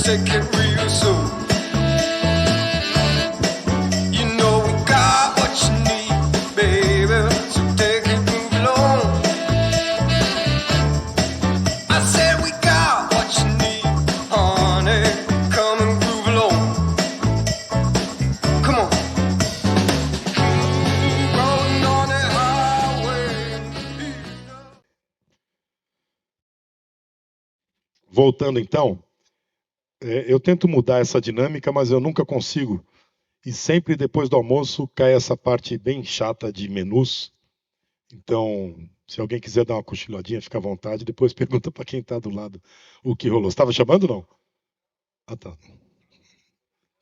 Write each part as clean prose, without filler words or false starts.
take it real soon. You know we got what you need, baby, so take it, move along. I said we got what you need, honey, come and groove along. Come on. Rolling on the highway. Voltando então, eu tento mudar essa dinâmica, mas eu nunca consigo. E sempre depois do almoço cai essa parte bem chata de menus. Então, se alguém quiser dar uma cochiladinha, fica à vontade. Depois pergunta para quem está do lado o que rolou. Você estava chamando ou não? Ah, tá.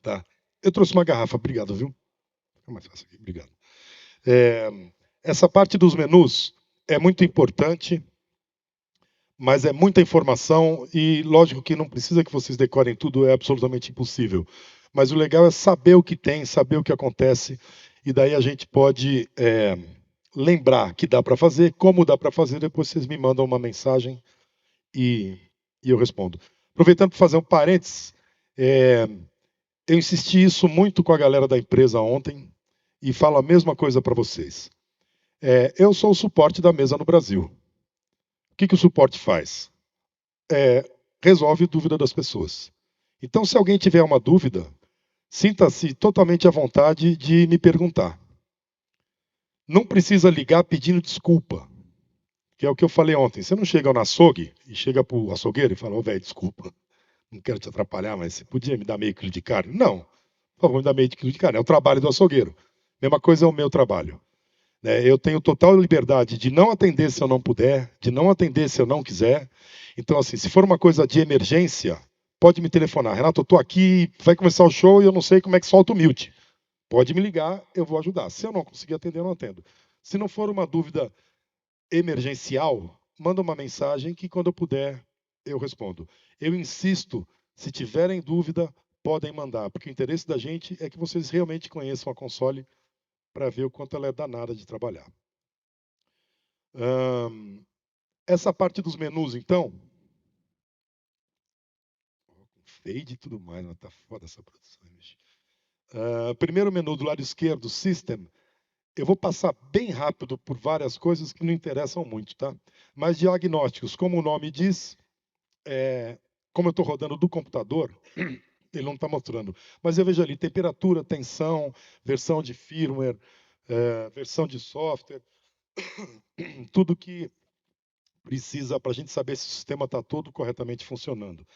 Tá. Eu trouxe uma garrafa, obrigado, viu? Fica mais fácil aqui, obrigado. Essa parte dos menus é muito importante, mas é muita informação e, lógico, que não precisa que vocês decorem tudo, é absolutamente impossível. Mas o legal é saber o que tem, saber o que acontece, e daí a gente pode lembrar que dá para fazer, como dá para fazer, depois vocês me mandam uma mensagem e eu respondo. Aproveitando para fazer um parênteses, eu insisti isso muito com a galera da empresa ontem e falo a mesma coisa para vocês. Eu sou o suporte da mesa no Brasil. O que o suporte faz? Resolve dúvida das pessoas. Então, se alguém tiver uma dúvida, sinta-se totalmente à vontade de me perguntar. Não precisa ligar pedindo desculpa, que é o que eu falei ontem. Você não chega no açougue e chega para o açougueiro e fala: ô, velho, desculpa, não quero te atrapalhar, mas você podia me dar meio quilo de carne? Não, por favor, me dá meio quilo de carne. É o trabalho do açougueiro. Mesma coisa é o meu trabalho. Eu tenho total liberdade de não atender se eu não puder, de não atender se eu não quiser. Então, assim, se for uma coisa de emergência, pode me telefonar. Renato, eu estou aqui, vai começar o show e eu não sei como é que solta o mute. Pode me ligar, eu vou ajudar. Se eu não conseguir atender, eu não atendo. Se não for uma dúvida emergencial, manda uma mensagem que quando eu puder, eu respondo. Eu insisto, se tiverem dúvida, podem mandar, porque o interesse da gente é que vocês realmente conheçam a console para ver o quanto ela é danada de trabalhar. Essa parte dos menus, então, fade e tudo mais, mas tá foda essa produção. Primeiro menu do lado esquerdo, System. Eu vou passar bem rápido por várias coisas que não interessam muito, tá? Mas diagnósticos, como o nome diz, como eu estou rodando do computador, ele não está mostrando. Mas eu vejo ali temperatura, tensão, versão de firmware, versão de software, tudo que precisa para a gente saber se o sistema está todo corretamente funcionando.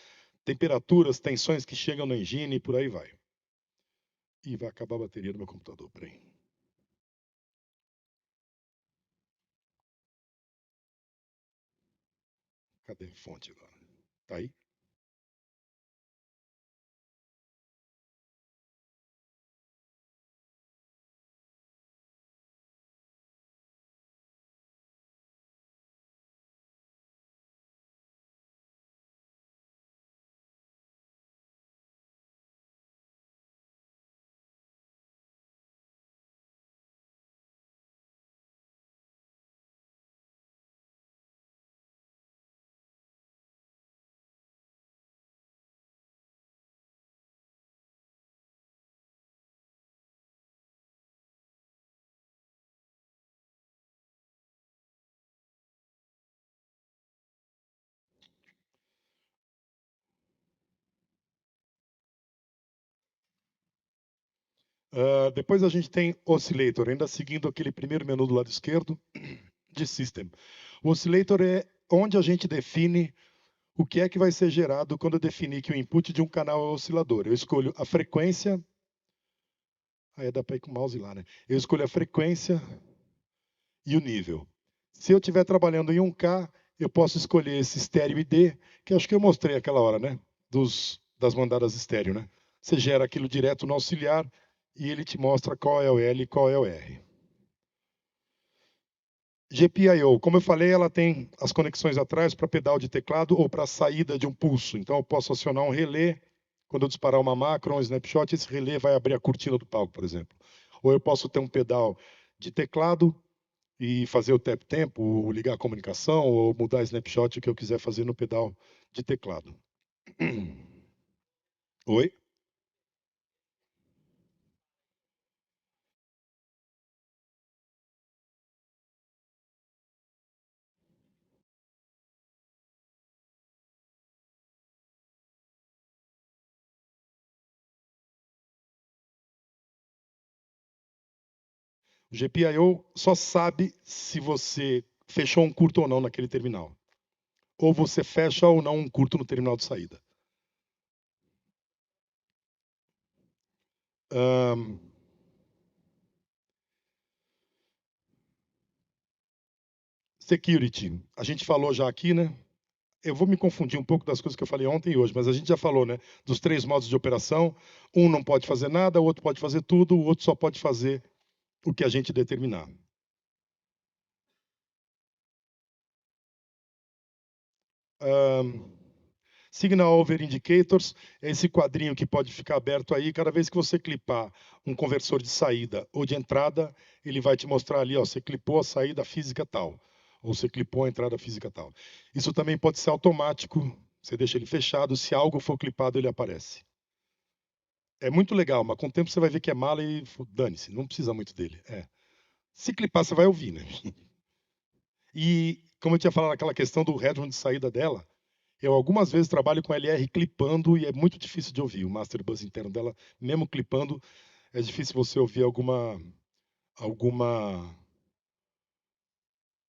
Temperaturas, tensões que chegam no engine e por aí vai. E vai acabar a bateria do meu computador, peraí. Cadê a fonte agora? Tá aí? Depois a gente tem Oscillator, ainda seguindo aquele primeiro menu do lado esquerdo de System. O Oscillator é onde a gente define o que é que vai ser gerado quando eu definir que o input de um canal é oscilador. Eu escolho a frequência. Aí dá para ir com o mouse lá, né? Eu escolho a frequência e o nível. Se eu estiver trabalhando em 1K, eu posso escolher esse estéreo ID, que acho que eu mostrei aquela hora, né? Das bandadas estéreo, né? Você gera aquilo direto no auxiliar e ele te mostra qual é o L e qual é o R. GPIO, como eu falei, ela tem as conexões atrás para pedal de teclado ou para saída de um pulso. Então eu posso acionar um relé, quando eu disparar uma macro, um snapshot, esse relé vai abrir a cortina do palco, por exemplo. Ou eu posso ter um pedal de teclado e fazer o tap tempo, ou ligar a comunicação, ou mudar snapshot, o que eu quiser fazer no pedal de teclado. Oi? O GPIO só sabe se você fechou um curto ou não naquele terminal. Ou você fecha ou não um curto no terminal de saída. Ahn, Security. A gente falou já aqui, né? Eu vou me confundir um pouco das coisas que eu falei ontem e hoje, mas a gente já falou, né? Dos 3 modos de operação. Um não pode fazer nada, o outro pode fazer tudo, o outro só pode fazer o que a gente determinar. Ahn, Signal Over Indicators é esse quadrinho que pode ficar aberto aí. Cada vez que você clipar um conversor de saída ou de entrada, ele vai te mostrar ali, ó, você clipou a saída física tal, ou você clipou a entrada física tal. Isso também pode ser automático, você deixa ele fechado, se algo for clipado, ele aparece. É muito legal, mas com o tempo você vai ver que é mala e dane-se, não precisa muito dele. É. Se clipar, você vai ouvir, né? E, como eu tinha falado, aquela questão do headroom de saída dela, eu algumas vezes trabalho com LR clipando e é muito difícil de ouvir. O master bus interno dela, mesmo clipando, é difícil você ouvir alguma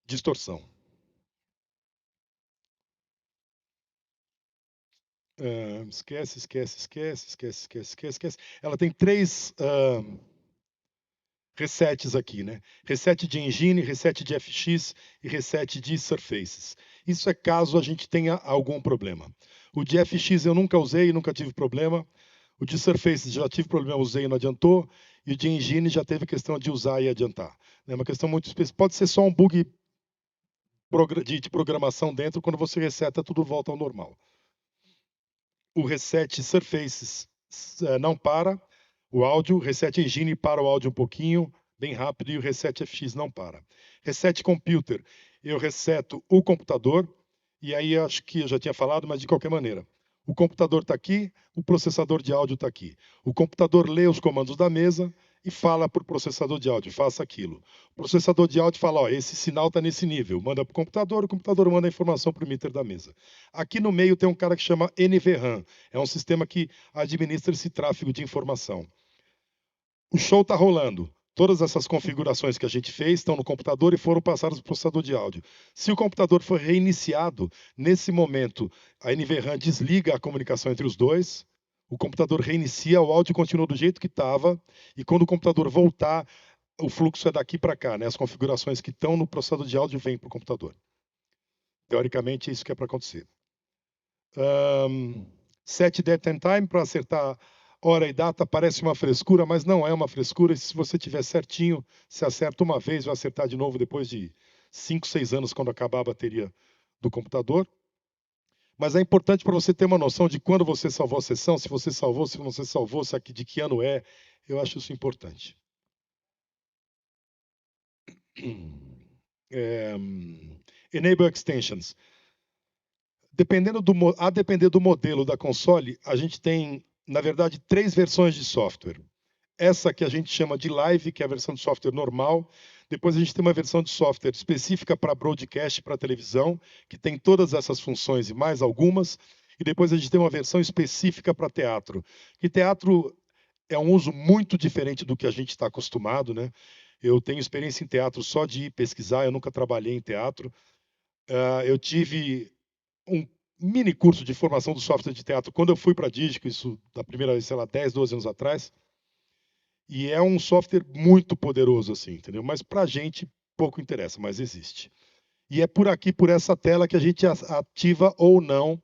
distorção. Esquece. Ela tem 3 resets aqui, né? Reset de engine, reset de FX e reset de surfaces. Isso é caso a gente tenha algum problema. O de FX eu nunca usei, nunca tive problema. O de surfaces já tive problema, usei e não adiantou. E o de engine já teve questão de usar e adiantar. É uma questão muito específica. Pode ser só um bug de programação dentro, quando você reseta, tudo volta ao normal. O reset surfaces não para o áudio, reset engine para o áudio um pouquinho, bem rápido, e o reset FX não para. Reset computer, eu reseto o computador, e aí acho que eu já tinha falado, mas de qualquer maneira. O computador está aqui, o processador de áudio está aqui. O computador lê os comandos da mesa e fala para o processador de áudio, faça aquilo. O processador de áudio fala, ó, esse sinal está nesse nível, manda para o computador manda a informação para o meter da mesa. Aqui no meio tem um cara que chama NVRAM, é um sistema que administra esse tráfego de informação. O show está rolando. Todas essas configurações que a gente fez estão no computador e foram passadas para o processador de áudio. Se o computador for reiniciado, nesse momento a NVRAM desliga a comunicação entre os dois, o computador reinicia, o áudio continua do jeito que estava, e quando o computador voltar, o fluxo é daqui para cá, né? As configurações que estão no processador de áudio vêm para o computador. Teoricamente, é isso que é para acontecer. Set date and time para acertar hora e data parece uma frescura, mas não é uma frescura. Se você tiver certinho, se acerta uma vez, vai acertar de novo depois de 5, 6 anos, quando acabar a bateria do computador. Mas é importante para você ter uma noção de quando você salvou a sessão, se você salvou, se você salvou, de que ano é. Eu acho isso importante. Enable extensions. A depender do modelo da console, a gente tem, na verdade, 3 versões de software. Essa que a gente chama de Live, que é a versão de software normal. Depois a gente tem uma versão de software específica para broadcast, para televisão, que tem todas essas funções e mais algumas. E depois a gente tem uma versão específica para teatro. E teatro é um uso muito diferente do que a gente está acostumado, né? Eu tenho experiência em teatro só de ir pesquisar, eu nunca trabalhei em teatro. Eu tive um mini curso de formação do software de teatro quando eu fui para a Digico, isso da primeira vez, sei lá, 10, 12 anos atrás. E é um software muito poderoso, assim, entendeu? Mas para a gente pouco interessa, mas existe. E é por aqui, por essa tela, que a gente ativa ou não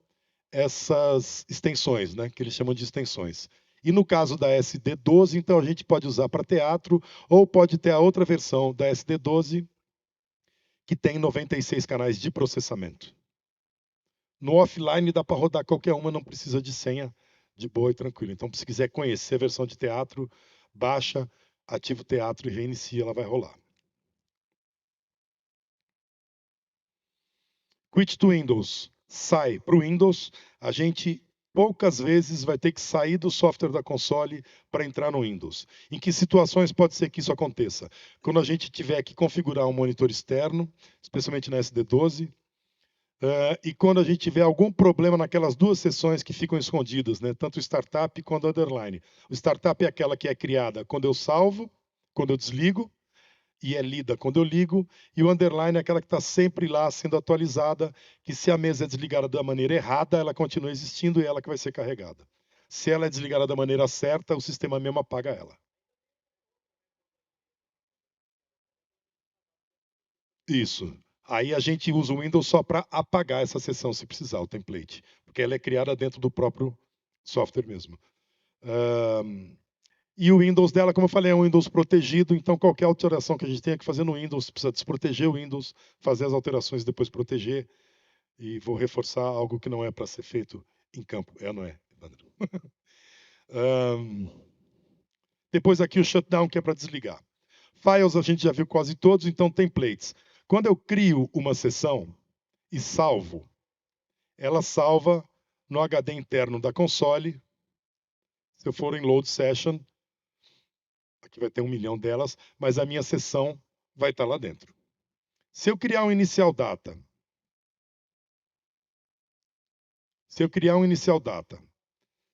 essas extensões, né? Que eles chamam de extensões. E no caso da SD12, então a gente pode usar para teatro, ou pode ter a outra versão da SD12, que tem 96 canais de processamento. No offline dá para rodar qualquer uma, não precisa de senha, de boa e tranquilo. Então, se quiser conhecer a versão de teatro, baixa, ativa o teatro e reinicia, ela vai rolar. Quit to Windows. Sai para o Windows, a gente poucas vezes vai ter que sair do software da console para entrar no Windows. Em que situações pode ser que isso aconteça? Quando a gente tiver que configurar um monitor externo, especialmente na SD12, e quando a gente tiver algum problema naquelas duas seções que ficam escondidas, né? Tanto o startup quanto o underline. O startup é aquela que é criada quando eu salvo, quando eu desligo, e é lida quando eu ligo, e o underline é aquela que está sempre lá sendo atualizada, que se a mesa é desligada da maneira errada, ela continua existindo e ela que vai ser carregada. Se ela é desligada da maneira certa, o sistema mesmo apaga ela. Isso. Aí a gente usa o Windows só para apagar essa seção, se precisar, o template, porque ela é criada dentro do próprio software mesmo. E o Windows dela, como eu falei, é um Windows protegido, então qualquer alteração que a gente tenha que fazer no Windows, precisa desproteger o Windows, fazer as alterações e depois proteger. E vou reforçar algo que não é para ser feito em campo. Não é, Evandro? Depois aqui o shutdown, que é para desligar. Files a gente já viu quase todos, então templates. Quando eu crio uma sessão e salvo, ela salva no HD interno da console. Se eu for em load session, aqui vai ter 1 milhão delas, mas a minha sessão vai estar lá dentro. Se eu criar um inicial data,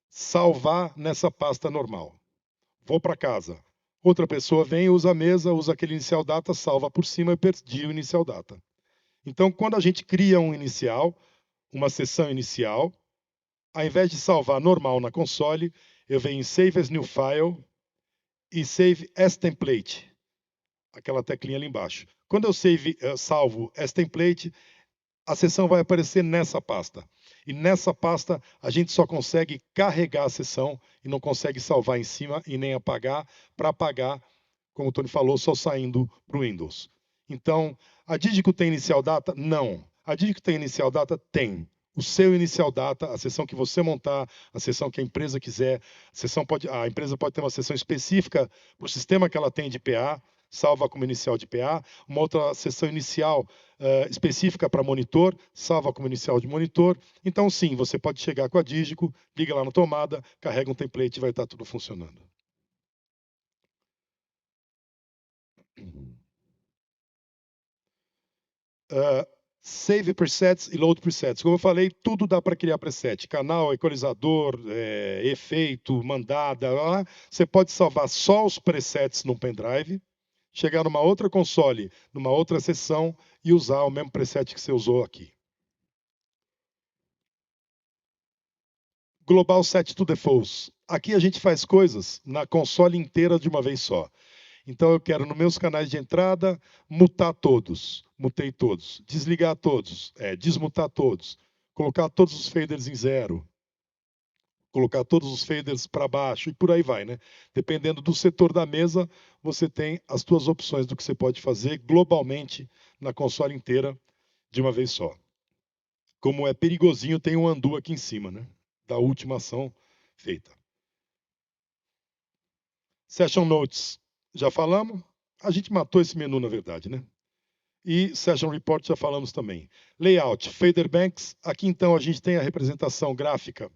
salvar nessa pasta normal, vou para casa, outra pessoa vem, usa a mesa, usa aquele inicial data, salva por cima e perdi o inicial data. Então, quando a gente cria um inicial, uma sessão inicial, ao invés de salvar normal na console, eu venho em Save as New File e Save as Template, aquela teclinha ali embaixo. Quando eu salvo as Template, a sessão vai aparecer nessa pasta. E nessa pasta a gente só consegue carregar a sessão e não consegue salvar em cima e nem apagar. Para apagar, como o Tony falou, só saindo para o Windows. Então, a Digico tem inicial data? Não. A Digico tem inicial data? Tem. O seu inicial data, a sessão que você montar, a sessão que a empresa quiser, a empresa pode ter uma sessão específica para o sistema que ela tem de PA, salva como inicial de PA, uma outra sessão inicial específica para monitor, salva como inicial de monitor. Então, sim, você pode chegar com a Digico, liga lá na tomada, carrega um template e vai estar tudo funcionando. Save presets e load presets. Como eu falei, tudo dá para criar preset. Canal, equalizador, efeito, mandada. Você pode salvar só os presets num pendrive, chegar numa outra console, numa outra sessão e usar o mesmo preset que você usou aqui. Global Set to Defaults. Aqui a gente faz coisas na console inteira de uma vez só. Então eu quero nos meus canais de entrada mutar todos, mutei todos, desligar todos, desmutar todos, colocar todos os faders em 0, colocar todos os faders para baixo e por aí vai, né? Dependendo do setor da mesa, você tem as suas opções do que você pode fazer globalmente na console inteira de uma vez só. Como é perigosinho, tem um undo aqui em cima, né? Da última ação feita. Session Notes, já falamos? A gente matou esse menu, na verdade, né? E Session Report já falamos também. Layout, Fader Banks. Aqui, então, a gente tem a representação gráfica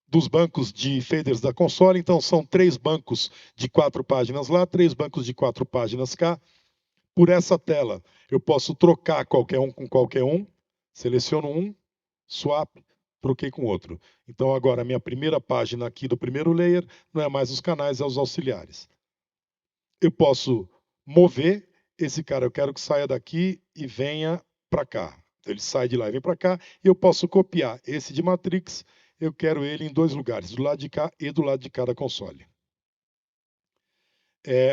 dos bancos de faders da console. Então, são 3 bancos de 4 páginas lá, 3 bancos de 4 páginas cá. Por essa tela, eu posso trocar qualquer um com qualquer um. Seleciono um, swap, troquei com outro. Então, agora, a minha primeira página aqui do primeiro layer não é mais os canais, é os auxiliares. Eu posso mover esse cara, eu quero que saia daqui e venha para cá. Ele sai de lá e vem para cá, e eu posso copiar esse de Matrix, eu quero ele em 2 lugares, do lado de cá e do lado de cá da console.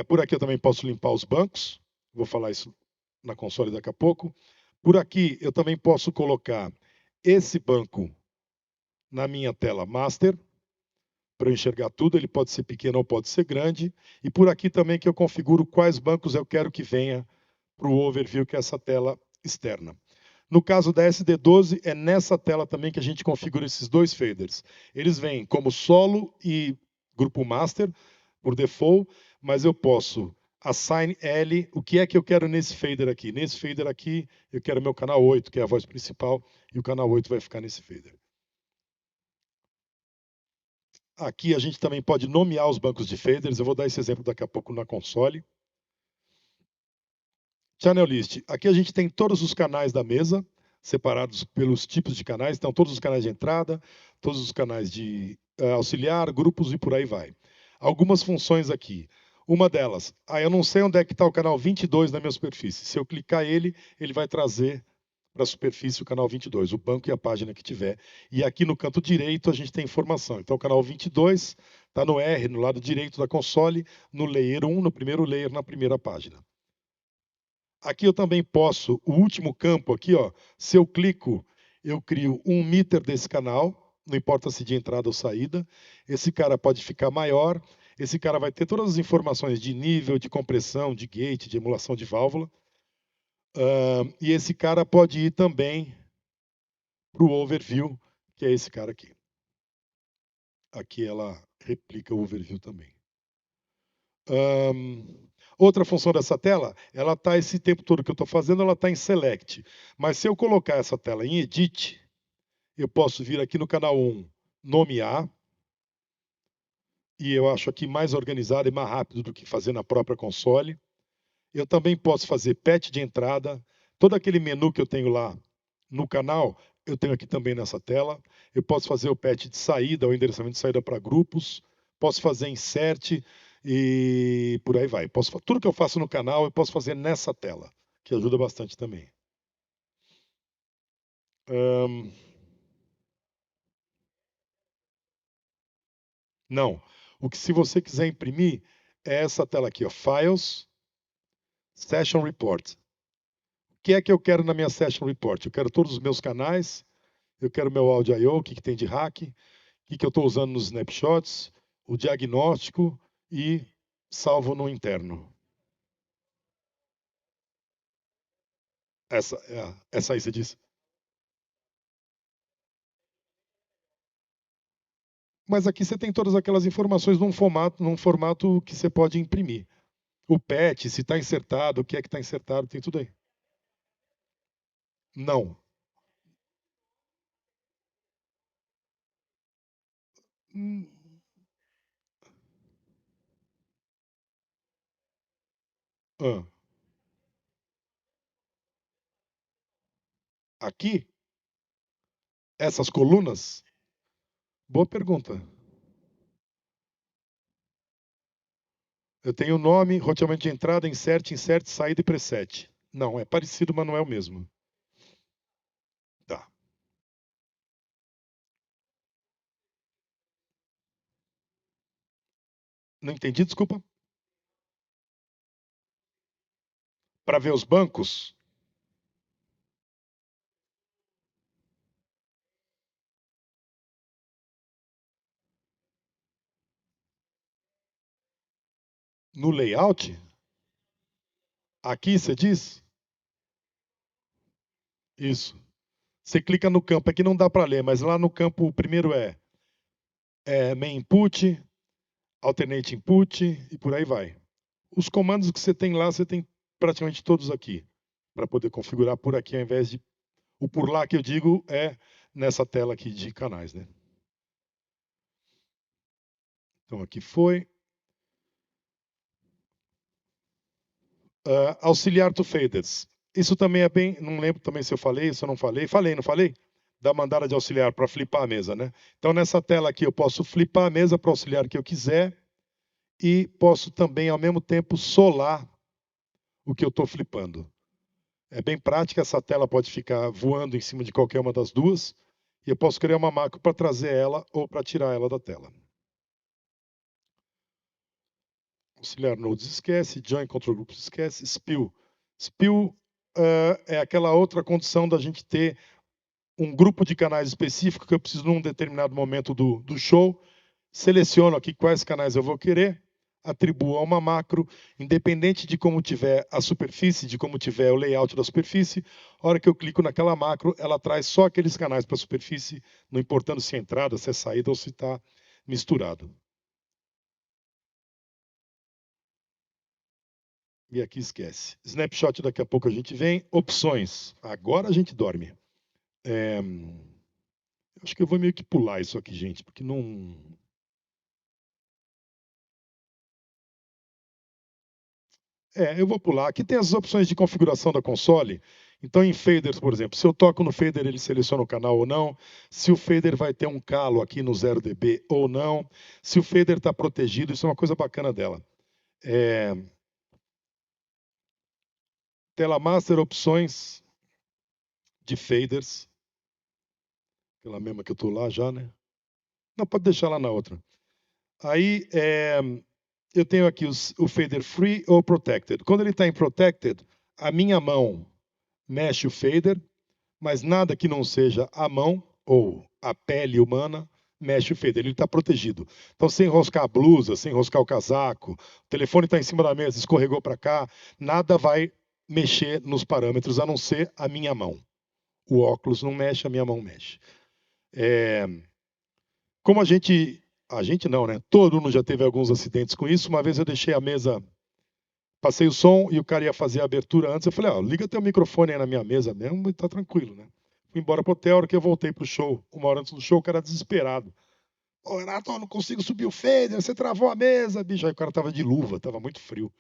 Por aqui eu também posso limpar os bancos, vou falar isso na console daqui a pouco. Por aqui eu também posso colocar esse banco na minha tela master, para eu enxergar tudo, ele pode ser pequeno ou pode ser grande. E por aqui também que eu configuro quais bancos eu quero que venha para o overview, que é essa tela externa. No caso da SD12, é nessa tela também que a gente configura esses 2 faders. Eles vêm como solo e grupo master, por default, mas eu posso assign L, o que é que eu quero nesse fader aqui? Nesse fader aqui, eu quero meu canal 8, que é a voz principal, e o canal 8 vai ficar nesse fader. Aqui a gente também pode nomear os bancos de faders, eu vou dar esse exemplo daqui a pouco na console. Channel List, aqui a gente tem todos os canais da mesa, separados pelos tipos de canais, então todos os canais de entrada, todos os canais de auxiliar, grupos e por aí vai. Algumas funções aqui. Uma delas, eu não sei onde é que está o canal 22 na minha superfície. Se eu clicar ele vai trazer para a superfície o canal 22, o banco e a página que tiver. E aqui no canto direito a gente tem informação. Então o canal 22 está no R, no lado direito da console, no layer 1, no primeiro layer, na primeira página. Aqui eu também posso, o último campo aqui, ó, se eu clico, eu crio um meter desse canal, não importa se de entrada ou saída. Esse cara pode ficar maior, esse cara vai ter todas as informações de nível, de compressão, de gate, de emulação de válvula. E esse cara pode ir também para o overview, que é esse cara aqui. Aqui ela replica o overview também. Outra função dessa tela, ela está esse tempo todo que eu estou fazendo, ela está em Select. Mas se eu colocar essa tela em Edit, eu posso vir aqui no canal 1, nomear, e eu acho aqui mais organizado e mais rápido do que fazer na própria console. Eu também posso fazer patch de entrada, todo aquele menu que eu tenho lá no canal, eu tenho aqui também nessa tela. Eu posso fazer o patch de saída, o endereçamento de saída para grupos, posso fazer insert e por aí vai. Tudo que eu faço no canal, eu posso fazer nessa tela, que ajuda bastante também. Não. O que, se você quiser imprimir, é essa tela aqui, ó, Files, Session Report. O que é que eu quero na minha Session Report? Eu quero todos os meus canais, eu quero meu Audio I/O, o que tem de hack, o que eu estou usando nos snapshots, o diagnóstico e salvo no interno. Essa aí você disse. Mas aqui você tem todas aquelas informações num formato que você pode imprimir. O patch, se está insertado, o que é que está insertado, tem tudo aí. Não. Aqui, essas colunas? Boa pergunta. Eu tenho o nome, roteamento de entrada, insert, saída e preset. Não, é parecido, mas não é o mesmo. Tá. Não entendi, desculpa. Para ver os bancos? No layout? Aqui você diz? Isso. Você clica no campo, aqui não dá para ler, mas lá no campo o primeiro é main input, alternate input e por aí vai. Os comandos que você tem lá, você tem praticamente todos aqui, para poder configurar por aqui, ao invés de... O por lá que eu digo é nessa tela aqui de canais, né? Então aqui foi. Auxiliar to faders. Isso também é bem... Não lembro também se eu falei, se eu não falei. Falei, não falei? Da mandada de auxiliar para flipar a mesa, né? Então nessa tela aqui eu posso flipar a mesa para o auxiliar que eu quiser e posso também, ao mesmo tempo, solar o que eu estou flipando. É bem prática, essa tela pode ficar voando em cima de qualquer uma das duas e eu posso criar uma macro para trazer ela ou para tirar ela da tela. Auxiliar nodes esquece, join control groups esquece, spill. Spill é aquela outra condição da gente ter um grupo de canais específico que eu preciso num determinado momento do show, seleciono aqui quais canais eu vou querer, atribuo a uma macro, independente de como tiver a superfície, de como tiver o layout da superfície, a hora que eu clico naquela macro, ela traz só aqueles canais para a superfície, não importando se é entrada, se é saída ou se está misturado. E aqui esquece. Snapshot daqui a pouco a gente vem. Opções. Agora a gente dorme. Acho que eu vou meio que pular isso aqui, gente, porque não. Eu vou pular. Aqui tem as opções de configuração da console. Então, em faders, por exemplo, se eu toco no fader, ele seleciona o canal ou não. Se o fader vai ter um calo aqui no 0 dB ou não. Se o fader está protegido, isso é uma coisa bacana dela. Tela Master, opções de faders. Aquela mesma que eu estou lá já, né? Não, pode deixar lá na outra. Aí, eu tenho aqui o fader free ou protected. Quando ele está em protected, a minha mão mexe o fader, mas nada que não seja a mão ou a pele humana mexe o fader. Ele está protegido. Então, sem enroscar a blusa, sem enroscar o casaco, o telefone está em cima da mesa, escorregou para cá, nada vai mexer nos parâmetros, a não ser a minha mão. O óculos não mexe, a minha mão mexe. Como a gente não, né? Todo mundo já teve alguns acidentes com isso. Uma vez eu deixei a mesa, passei o som e o cara ia fazer a abertura antes. Eu falei, liga teu microfone aí na minha mesa mesmo e tá tranquilo, né? Fui embora pro hotel, a hora que eu voltei pro show, uma hora antes do show, o cara desesperado. Ô, Renato, eu não consigo subir o fader, você travou a mesa, bicho. Aí o cara tava de luva, tava muito frio.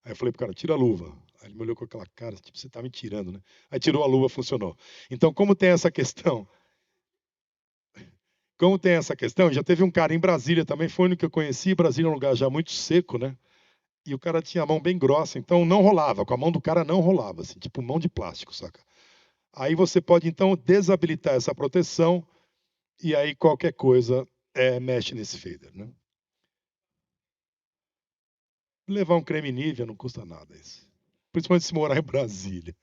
Aí eu falei pro cara, tira a luva. Aí ele me olhou com aquela cara, tipo, você tá me tirando, né? Aí tirou a luva, funcionou. Então, como tem essa questão, já teve um cara em Brasília também, foi o único que eu conheci. Brasília é um lugar já muito seco, né? E o cara tinha a mão bem grossa, então não rolava. Com a mão do cara não rolava, assim, tipo mão de plástico, saca? Aí você pode, então, desabilitar essa proteção e aí qualquer coisa mexe nesse fader, né? Levar um creme Nivea não custa nada isso. Principalmente se morar em Brasília.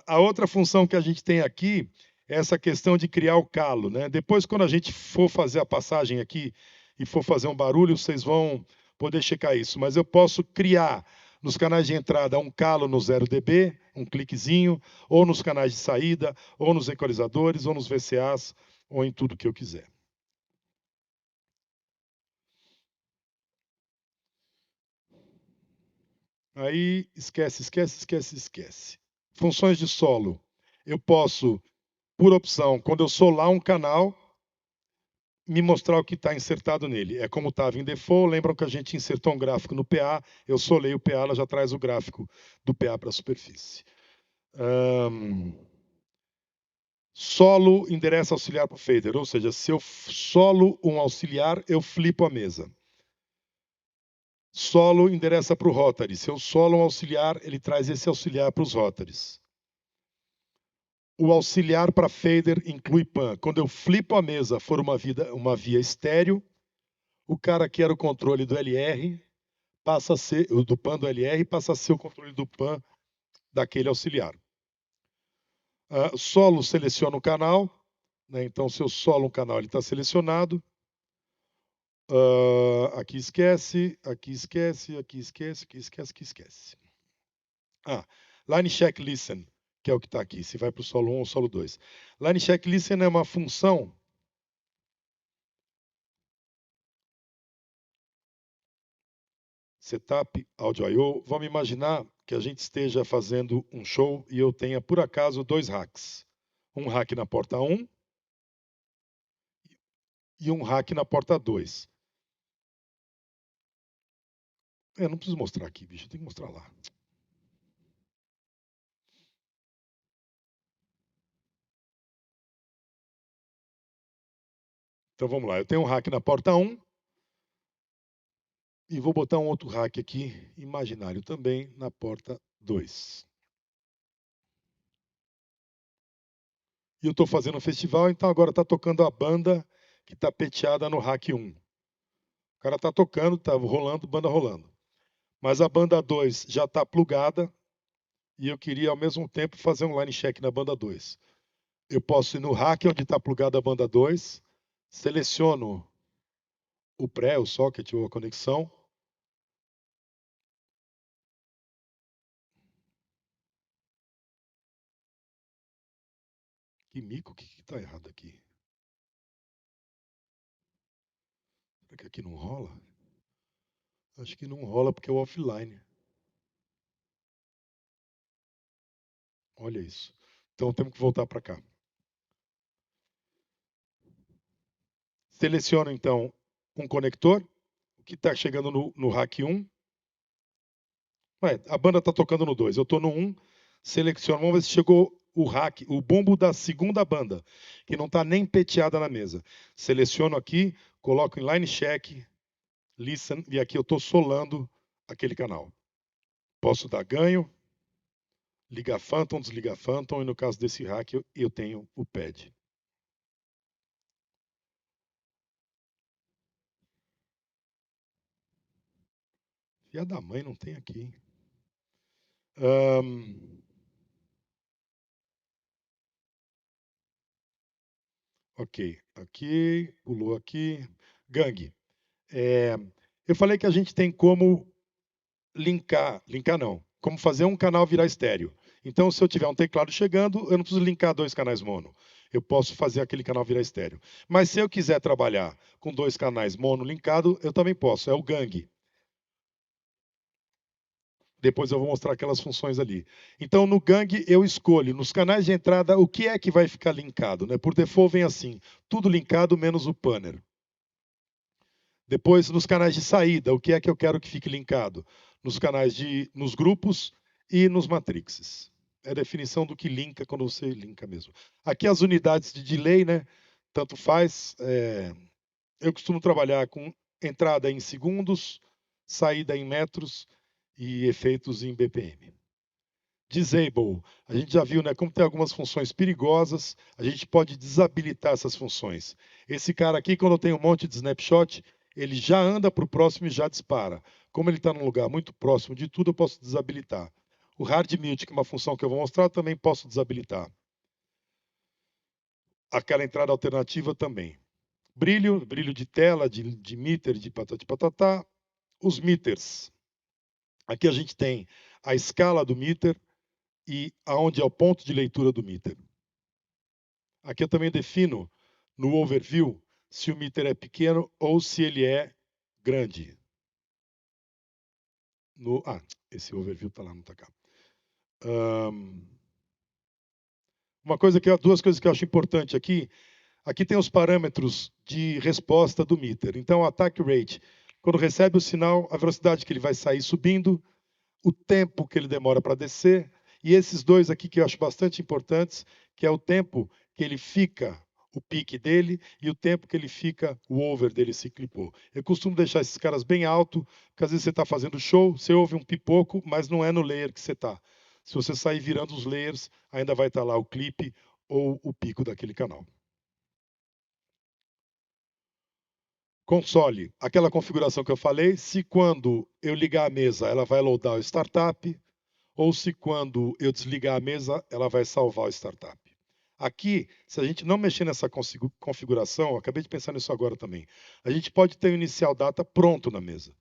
A outra função que a gente tem aqui é essa questão de criar o calo, né? Depois, quando a gente for fazer a passagem aqui e for fazer um barulho, vocês vão poder checar isso. Mas eu posso criar nos canais de entrada um calo no 0 dB, um cliquezinho, ou nos canais de saída, ou nos equalizadores, ou nos VCAs, ou em tudo que eu quiser. Aí esquece. Funções de solo. Eu posso, por opção, quando eu solar um canal, me mostrar o que está insertado nele. É como estava em default. Lembram que a gente insertou um gráfico no PA? Eu solei o PA, ela já traz o gráfico do PA para a superfície. Solo endereça auxiliar para o fader, ou seja, se eu solo um auxiliar, eu flipo a mesa. Solo endereça para o rotary. Se eu solo um auxiliar, ele traz esse auxiliar para os rotaries. O auxiliar para fader inclui PAN. Quando eu flipo a mesa, for uma via estéreo, o cara que era o controle do LR passa a ser o do PAN do LR, passa a ser o controle do PAN daquele auxiliar. Solo seleciona o canal, né? Então se eu solo um canal, ele está selecionado. Aqui esquece. Line check listen, que é o que está aqui, se vai para o solo 1 ou solo 2. Line check listen é uma função setup audio I/O. Vamos imaginar que a gente esteja fazendo um show e eu tenha, por acaso, 2 racks. Um rack na porta 1 e um rack na porta 2. Não preciso mostrar aqui, bicho, tem que mostrar lá. Então vamos lá, eu tenho um rack na porta 1 e vou botar um outro rack aqui, imaginário também, na porta 2. E eu estou fazendo um festival, então agora está tocando a banda que está peteada no rack 1. O cara está tocando, está rolando, banda rolando. Mas a banda 2 já está plugada e eu queria ao mesmo tempo fazer um line check na banda 2. Eu posso ir no rack onde está plugada a banda 2, seleciono o pré, o socket ou a conexão. Que mico, o que está errado aqui? Será que aqui não rola? Acho que não rola porque é o offline. Olha isso. Então temos que voltar para cá. Seleciono, então, um conector, que está chegando no rack 1. Ué, a banda está tocando no 2. Eu estou no 1, seleciono, vamos ver se chegou o rack, o bumbo da segunda banda, que não está nem peteada na mesa. Seleciono aqui, coloco em line check, listen, e aqui eu estou solando aquele canal. Posso dar ganho, ligar Phantom, desligar Phantom, e no caso desse rack eu tenho o pad. Filha da mãe não tem aqui. Ok, aqui, pulou aqui. Gang. Eu falei que a gente tem como linkar não, como fazer um canal virar estéreo. Então, se eu tiver um teclado chegando, eu não preciso linkar 2 canais mono. Eu posso fazer aquele canal virar estéreo. Mas se eu quiser trabalhar com 2 canais mono linkado, eu também posso. É o gang. Depois eu vou mostrar aquelas funções ali. Então, no gang, eu escolho, nos canais de entrada, o que é que vai ficar linkado. Né? Por default, vem assim, tudo linkado menos o panner. Depois, nos canais de saída, o que é que eu quero que fique linkado? Nos grupos e nos matrixes. É a definição do que linka quando você linka mesmo. Aqui as unidades de delay, né? Tanto faz. Eu costumo trabalhar com entrada em segundos, saída em metros e efeitos em BPM. Disable. A gente já viu, né? Como tem algumas funções perigosas, a gente pode desabilitar essas funções. Esse cara aqui, quando eu tenho um monte de snapshot, ele já anda para o próximo e já dispara. Como ele está num lugar muito próximo de tudo, eu posso desabilitar. O hard mute, que é uma função que eu vou mostrar, eu também posso desabilitar. Aquela entrada alternativa também. Brilho de tela, de meter, de patati patatá. Os meters. Aqui a gente tem a escala do meter e aonde é o ponto de leitura do meter. Aqui eu também defino no overview se o meter é pequeno ou se ele é grande. Esse overview está lá, não está cá. Duas coisas que eu acho importante aqui. Aqui tem os parâmetros de resposta do meter. Então, o attack rate, quando recebe o sinal, a velocidade que ele vai sair subindo, o tempo que ele demora para descer, e esses dois aqui que eu acho bastante importantes, que é o tempo que ele fica, o pique dele, e o tempo que ele fica, o over dele se clipou. Eu costumo deixar esses caras bem alto, porque às vezes você está fazendo show, você ouve um pipoco, mas não é no layer que você está. Se você sair virando os layers, ainda vai estar lá o clipe ou o pico daquele canal. Console, aquela configuração que eu falei, se quando eu ligar a mesa, ela vai loadar o startup, ou se quando eu desligar a mesa, ela vai salvar o startup. Aqui, se a gente não mexer nessa configuração, eu acabei de pensar nisso agora também, a gente pode ter o inicial data pronto na mesa,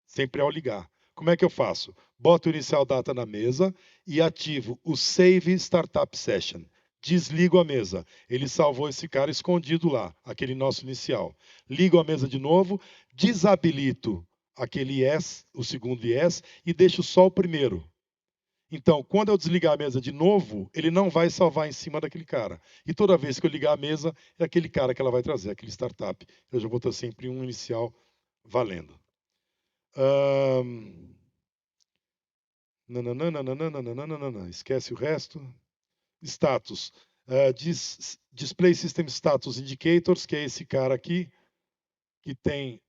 sempre ao ligar. Como é que eu faço? Boto o inicial data na mesa e ativo o Save Startup Session. Desligo a mesa. Ele salvou esse cara escondido lá, aquele nosso inicial. Ligo a mesa de novo, desabilito aquele yes, o segundo yes, e deixo só o primeiro. Então, quando eu desligar a mesa de novo, ele não vai salvar em cima daquele cara. E toda vez que eu ligar a mesa, é aquele cara que ela vai trazer, aquele startup. Eu já vou ter sempre um inicial valendo. Esquece o resto. Status. Display System Status Indicators, que é esse cara aqui, que tem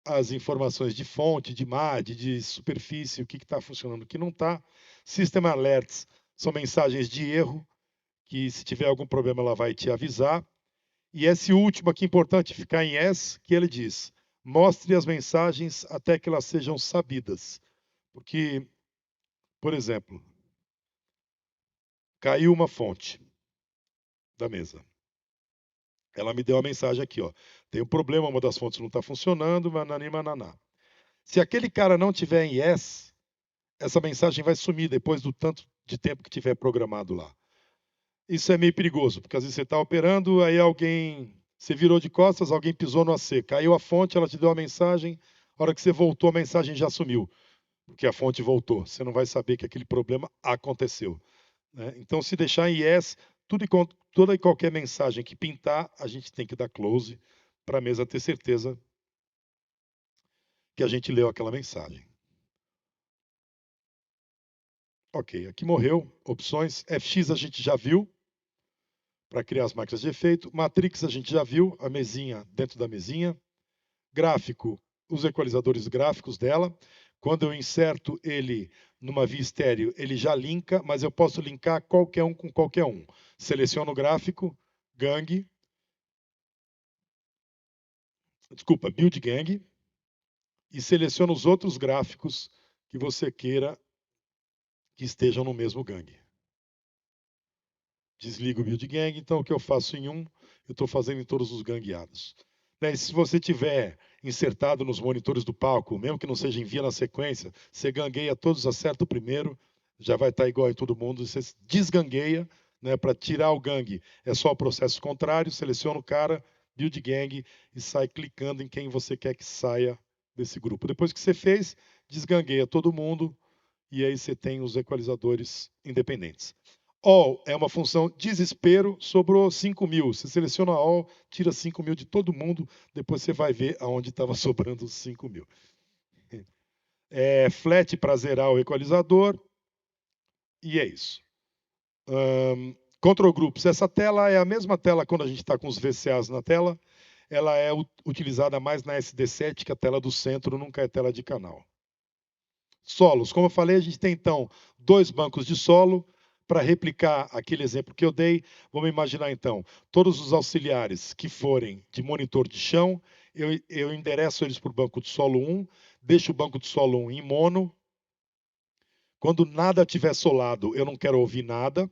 as informações de fonte, de MAD, de superfície, o que está funcionando, o que não está. System Alerts são mensagens de erro, que se tiver algum problema ela vai te avisar. E esse último aqui, importante ficar em S, que ele diz, mostre as mensagens até que elas sejam sabidas. Porque, por exemplo, caiu uma fonte da mesa. Ela me deu a mensagem aqui, ó. Tem um problema, uma das fontes não está funcionando, mananá. Se aquele cara não tiver em yes, essa mensagem vai sumir depois do tanto de tempo que tiver programado lá. Isso é meio perigoso, porque às vezes você está operando, aí você virou de costas, alguém pisou no AC, caiu a fonte, ela te deu a mensagem, a hora que você voltou, a mensagem já sumiu. porque a fonte voltou. Você não vai saber que aquele problema aconteceu, né? Então, se deixar em yes, toda e qualquer mensagem que pintar, a gente tem que dar close para a mesa ter certeza que a gente leu aquela mensagem. Ok, aqui morreu. Opções. FX a gente já viu, para criar as máquinas de efeito. Matrix a gente já viu, a mesinha dentro da mesinha. Gráfico, os equalizadores gráficos dela. Quando eu inserto ele numa via estéreo, ele já linka, mas eu posso linkar qualquer um com qualquer um. Seleciono o gráfico, gang. Desculpa, build gang. E seleciono os outros gráficos que você queira que estejam no mesmo gang. Desligo o build gang, então o que eu faço em um, eu estou fazendo em todos os gangueados. E se você tiver insertado nos monitores do palco, mesmo que não seja em via na sequência, você gangueia todos, acerta o primeiro, já vai estar igual em todo mundo, você desgangueia, né, para tirar o gangue. É só o processo contrário, seleciona o cara, build gang e sai clicando em quem você quer que saia desse grupo. Depois que você fez, desgangueia todo mundo e aí você tem os equalizadores independentes. All é uma função desespero, sobrou 5.000. Você seleciona all, tira 5.000 de todo mundo, depois você vai ver aonde estava sobrando os 5.000. Flat para zerar o equalizador, e é isso. Control Groups, essa tela é a mesma tela quando a gente está com os VCAs na tela, ela é utilizada mais na SD7, que a tela do centro nunca é tela de canal. Solos, como eu falei, a gente tem então 2 bancos de solo. Para replicar aquele exemplo que eu dei, vamos imaginar então, todos os auxiliares que forem de monitor de chão, eu endereço eles para o banco de solo 1, deixo o banco de solo 1 em mono. Quando nada estiver solado, eu não quero ouvir nada.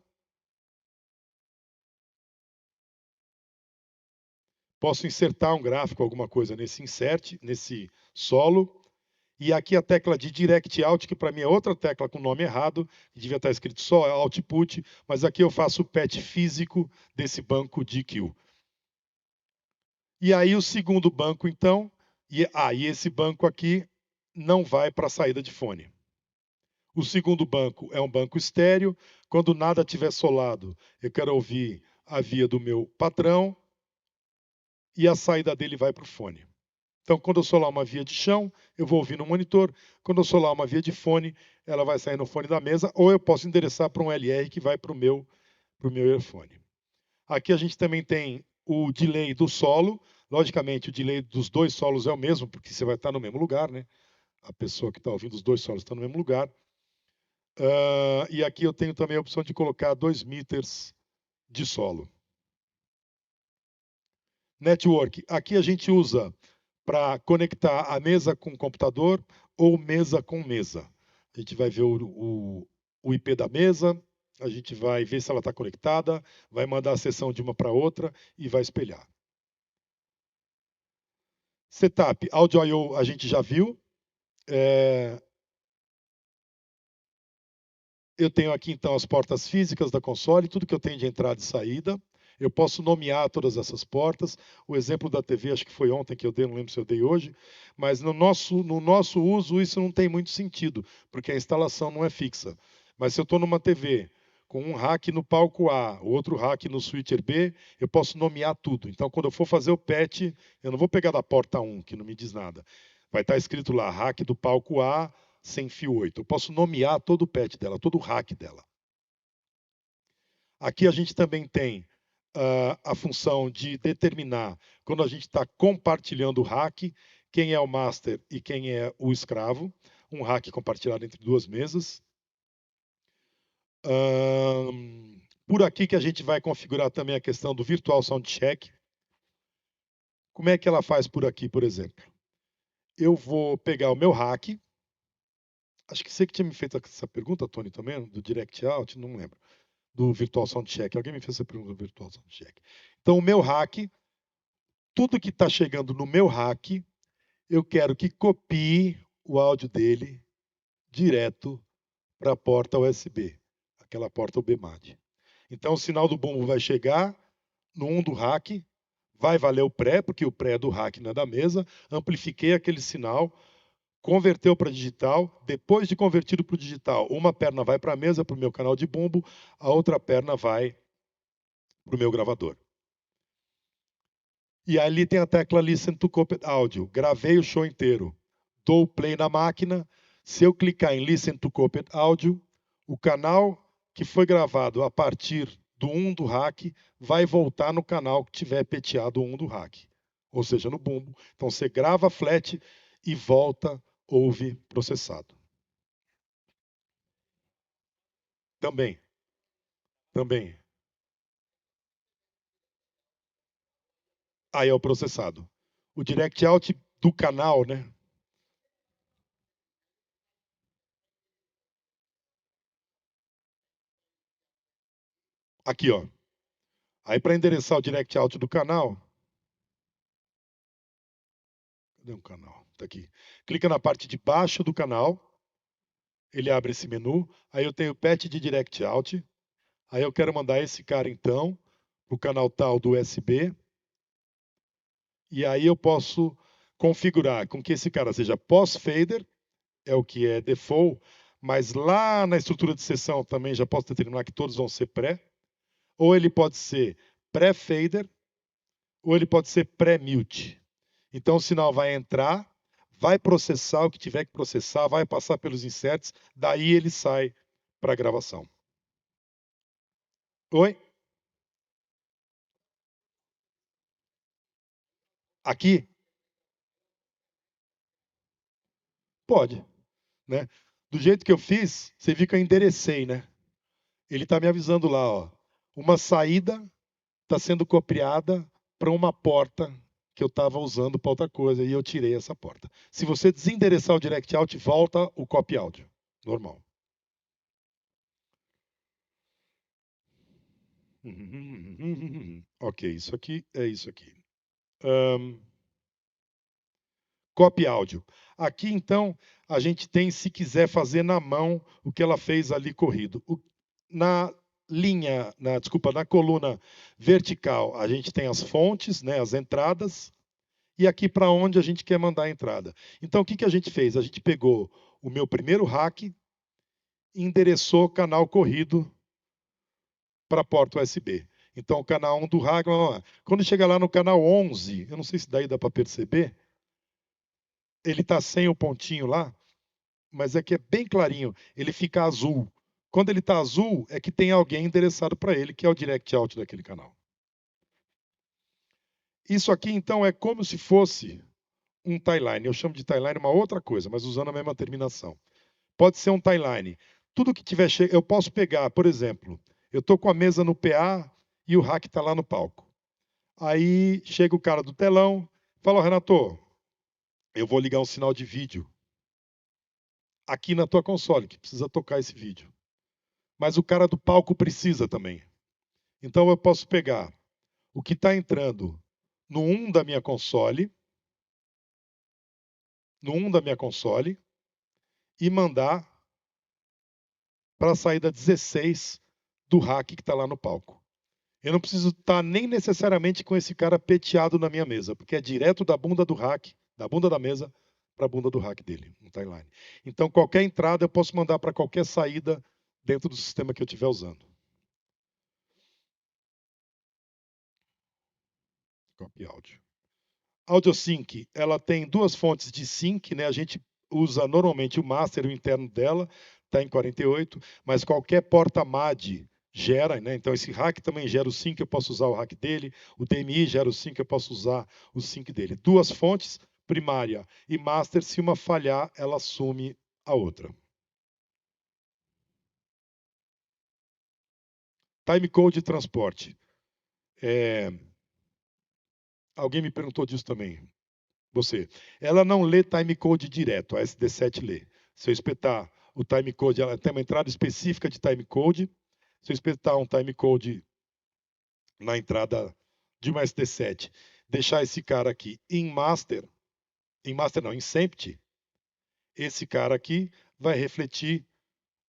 Posso insertar um gráfico, alguma coisa nesse insert, nesse solo. E aqui a tecla de Direct Out, que para mim é outra tecla com nome errado, devia estar escrito só Output, mas aqui eu faço o patch físico desse banco de EQ. E aí o segundo banco, então, e esse banco aqui não vai para a saída de fone. O segundo banco é um banco estéreo. Quando nada estiver solado, eu quero ouvir a via do meu patrão e a saída dele vai para o fone. Então, quando eu solar uma via de chão, eu vou ouvir no monitor. Quando eu solar uma via de fone, ela vai sair no fone da mesa, ou eu posso endereçar para um LR que vai para o meu earphone. Aqui a gente também tem o delay do solo. Logicamente, o delay dos 2 solos é o mesmo, porque você vai estar no mesmo lugar, né? A pessoa que está ouvindo os 2 solos está no mesmo lugar. E aqui eu tenho também a opção de colocar 2 meters de solo. Network. Aqui a gente usa para conectar a mesa com o computador ou mesa com mesa. A gente vai ver o IP da mesa, a gente vai ver se ela está conectada, vai mandar a sessão de uma para outra e vai espelhar. Setup, Audio I/O a gente já viu. Eu tenho aqui então as portas físicas da console, tudo que eu tenho de entrada e saída. Eu posso nomear todas essas portas. O exemplo da TV, acho que foi ontem que eu dei, não lembro se eu dei hoje. Mas no nosso uso, isso não tem muito sentido, porque a instalação não é fixa. Mas se eu estou numa TV com um rack no palco A, outro rack no switcher B, eu posso nomear tudo. Então, quando eu for fazer o patch, eu não vou pegar da porta 1, que não me diz nada. Vai estar escrito lá, rack do palco A, sem fio 8. Eu posso nomear todo o patch dela, todo o rack dela. Aqui a gente também tem a função de determinar, quando a gente está compartilhando o rack, quem é o master e quem é o escravo. Um rack compartilhado entre 2 mesas. Por aqui que a gente vai configurar também a questão do Virtual Sound Check. Como é que ela faz por aqui, por exemplo? Eu vou pegar o meu rack. Acho que você que tinha me feito essa pergunta, Tony, também, do Direct Out, não lembro. Do Virtual Sound Check. Alguém me fez essa pergunta do Virtual Sound Check. Então, o meu rack, tudo que está chegando no meu rack, eu quero que copie o áudio dele direto para a porta USB, aquela porta UBMAD. Então, o sinal do bumbo vai chegar no 1 do rack, vai valer o pré, porque o pré é do rack, não é da mesa. Amplifiquei aquele sinal, converteu para digital, depois de convertido para o digital, uma perna vai para a mesa, para o meu canal de bumbo, a outra perna vai para o meu gravador. E ali tem a tecla Listen to Copied Audio. Gravei o show inteiro. Dou play na máquina. Se eu clicar em Listen to Copied Audio, o canal que foi gravado a partir do 1 do rack vai voltar no canal que tiver peteado o 1 do rack. Ou seja, no bumbo. Então você grava flat e volta, ouve processado. Também. Aí é o processado. O direct out do canal, né? Aqui, ó. Aí para endereçar o direct out do canal, cadê o canal? Tá aqui. Clica na parte de baixo do canal, ele abre esse menu. Aí eu tenho patch de direct out. Aí eu quero mandar esse cara então pro canal tal do USB. E aí eu posso configurar com que esse cara seja pós-fader, é o que é default, mas lá na estrutura de sessão também já posso determinar que todos vão ser pré. Ou ele pode ser pré-fader, ou ele pode ser pré-mute. Então o sinal vai entrar, vai processar o que tiver que processar, vai passar pelos inserts, daí ele sai para a gravação. Oi? Aqui? Pode. Né? Do jeito que eu fiz, você viu que eu enderecei, né? Ele está me avisando lá, ó. Uma saída está sendo copiada para uma porta que eu estava usando para outra coisa e eu tirei essa porta. Se você desendereçar o direct out, volta o copy áudio. Normal. Ok, isso aqui é isso aqui. Copy áudio. Aqui, então, a gente tem, se quiser fazer na mão, o que ela fez ali corrido. Na linha, desculpa, na coluna vertical, a gente tem as fontes, né, as entradas, e aqui para onde a gente quer mandar a entrada. Então, o que a gente fez? A gente pegou o meu primeiro rack e endereçou o canal corrido para a porta USB. Então, o canal 1 do rack, quando chega lá no canal 11, eu não sei se daí dá para perceber, ele está sem o pontinho lá, mas é que é bem clarinho, ele fica azul. Quando ele está azul, é que tem alguém endereçado para ele, que é o direct out daquele canal. Isso aqui, então, é como se fosse um timeline. Eu chamo de timeline uma outra coisa, mas usando a mesma terminação. Pode ser um timeline. Tudo que tiver... Eu posso pegar, por exemplo, eu estou com a mesa no PA e o rack está lá no palco. Aí chega o cara do telão, fala, Renato, eu vou ligar um sinal de vídeo aqui na tua console, que precisa tocar esse vídeo. Mas o cara do palco precisa também. Então eu posso pegar o que está entrando no 1 da minha console, e mandar para a saída 16 do rack que está lá no palco. Eu não preciso estar nem necessariamente com esse cara peteado na minha mesa, porque é direto da bunda do rack, da bunda da mesa, para a bunda do rack dele, no timeline. Então, qualquer entrada eu posso mandar para qualquer saída dentro do sistema que eu estiver usando. Copy áudio. AudioSync, ela tem duas fontes de sync, né? A gente usa normalmente o master, o interno dela, está em 48, mas qualquer porta MAD gera, né? Então esse rack também gera o sync, eu posso usar o rack dele, o DMI gera o sync, eu posso usar o sync dele. Duas fontes, primária e master, se uma falhar, ela assume a outra. Timecode de transporte. Alguém me perguntou disso também. Você. Ela não lê timecode direto, a SD7 lê. Se eu espetar o timecode, ela tem uma entrada específica de timecode. Se eu espetar um timecode na entrada de uma SD7, deixar esse cara aqui em master não, em SEMPT, esse cara aqui vai refletir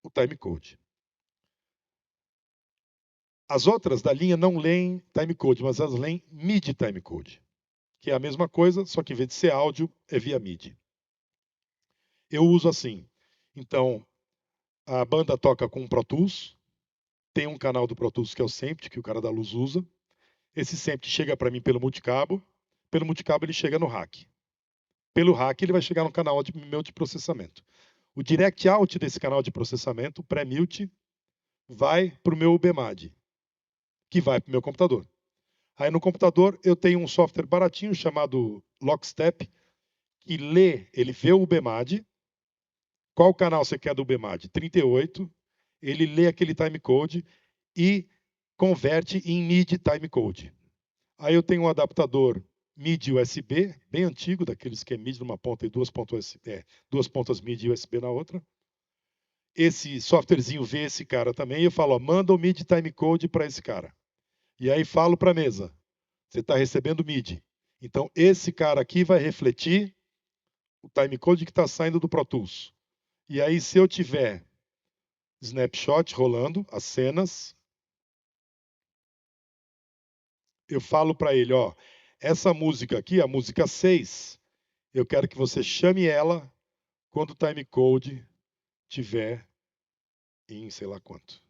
o timecode. As outras da linha não leem timecode, mas elas leem MIDI timecode, que é a mesma coisa, só que em vez de ser áudio, é via MIDI. Eu uso assim. Então, a banda toca com Pro Tools, tem um canal do Pro Tools que é o Sempt, que o cara da luz usa. Esse Sempt chega para mim pelo multicabo ele chega no rack. Pelo rack ele vai chegar no canal meu de processamento. O direct out desse canal de processamento, o pré-mute, vai para o meu UBMAD, que vai para o meu computador. Aí no computador eu tenho um software baratinho chamado Lockstep, que ele vê o UBMAD. Qual canal você quer do UBMAD? 38. Ele lê aquele timecode e converte em MIDI timecode. Aí eu tenho um adaptador MIDI USB, bem antigo, daqueles que é MIDI numa ponta e duas pontas MIDI USB na outra. Esse softwarezinho vê esse cara também e eu falo, ó, manda o MIDI timecode para esse cara. E aí falo para a mesa, você está recebendo MIDI. Então esse cara aqui vai refletir o timecode que está saindo do Pro Tools. E aí se eu tiver snapshot rolando, as cenas, eu falo para ele, ó, essa música aqui, a música 6, eu quero que você chame ela quando o timecode tiver em sei lá quanto.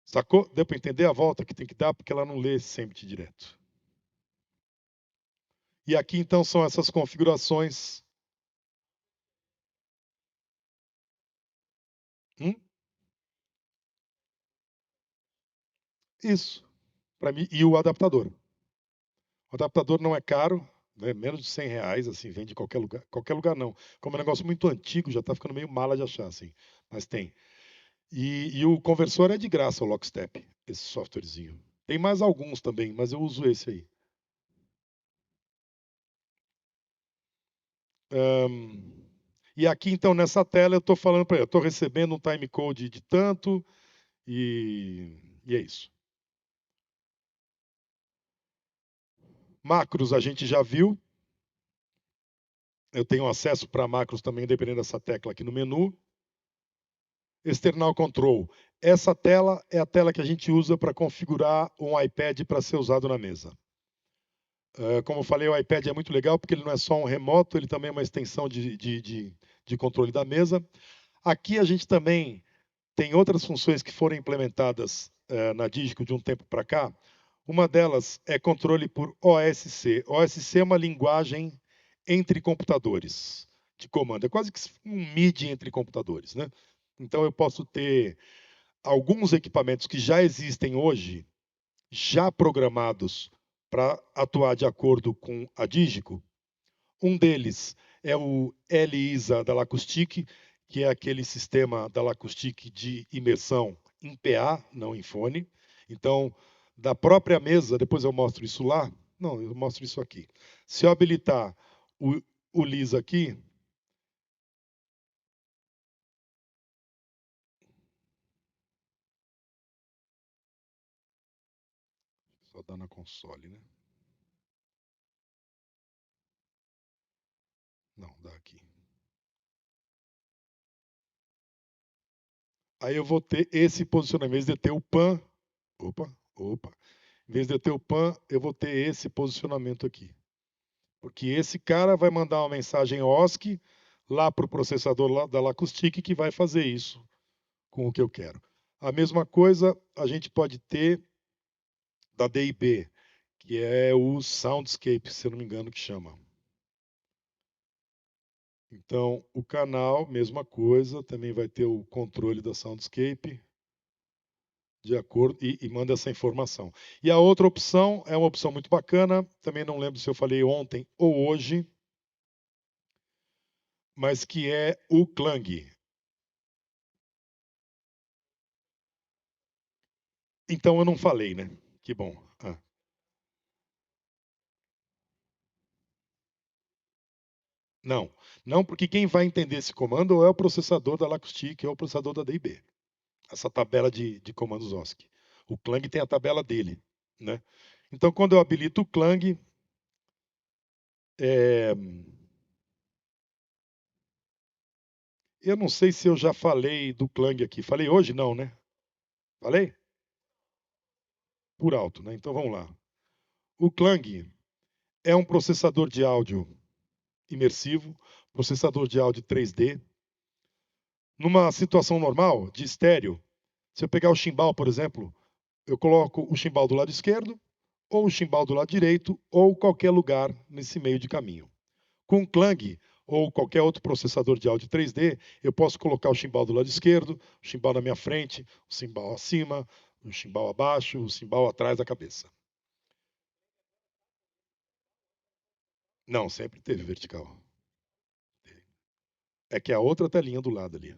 Sacou? Deu para entender a volta que tem que dar, porque ela não lê sempre direto. E aqui então são essas configurações. Isso, para mim, e o adaptador. O adaptador não é caro, né? Menos de R$ 100, assim, vende em qualquer lugar. Qualquer lugar não. Como é um negócio muito antigo, já está ficando meio mala de achar, assim. Mas tem. E o conversor é de graça, o Lockstep, esse softwarezinho. Tem mais alguns também, mas eu uso esse aí. E aqui, então, nessa tela, eu estou falando para ele, eu estou recebendo um timecode de tanto, e é isso. Macros a gente já viu. Eu tenho acesso para macros também, dependendo dessa tecla aqui no menu. External Control. Essa tela é a tela que a gente usa para configurar um iPad para ser usado na mesa. Como eu falei, o iPad é muito legal porque ele não é só um remoto, ele também é uma extensão de controle da mesa. Aqui a gente também tem outras funções que foram implementadas na Digico de um tempo para cá. Uma delas é controle por OSC. OSC é uma linguagem entre computadores de comando. É quase que um MIDI entre computadores, né? Então eu posso ter alguns equipamentos que já existem hoje, já programados para atuar de acordo com a Digico. Um deles é o LISA da Lacustic, que é aquele sistema da Lacustic de imersão em PA, não em fone. Então, da própria mesa, depois eu mostro isso lá. Não, eu mostro isso aqui. Se eu habilitar o LISA aqui, só dá na console, né? Não, dá aqui. Aí eu vou ter esse posicionamento. Em vez de ter o PAN, em vez de eu ter o PAN, eu vou ter esse posicionamento aqui. Porque esse cara vai mandar uma mensagem OSC lá para o processador da Lacustic que vai fazer isso com o que eu quero. A mesma coisa a gente pode ter da DIB, que é o Soundscape, se eu não me engano que chama. Então, o canal, mesma coisa, também vai ter o controle da Soundscape de acordo e manda essa informação. E a outra opção é uma opção muito bacana, também não lembro se eu falei ontem ou hoje, mas que é o Klang. Então eu não falei, né? Que bom. Não, não, porque quem vai entender esse comando é o processador da Lacustic, é o processador da DIB. Essa tabela de comandos OSC. O Klang tem a tabela dele, né? Então, quando eu habilito o Klang, eu não sei se eu já falei do Klang aqui. Falei hoje? Não, né? Falei? Por alto, né? Então vamos lá. O Klang é um processador de áudio imersivo, processador de áudio 3D. Numa situação normal, de estéreo, se eu pegar o chimbal, por exemplo, eu coloco o chimbal do lado esquerdo, ou o chimbal do lado direito, ou qualquer lugar nesse meio de caminho. Com o Klang, ou qualquer outro processador de áudio 3D, eu posso colocar o chimbal do lado esquerdo, o chimbal na minha frente, o chimbal acima, o chimbal abaixo, o chimbal atrás da cabeça. Não, sempre teve vertical. É que é a outra telinha do lado ali.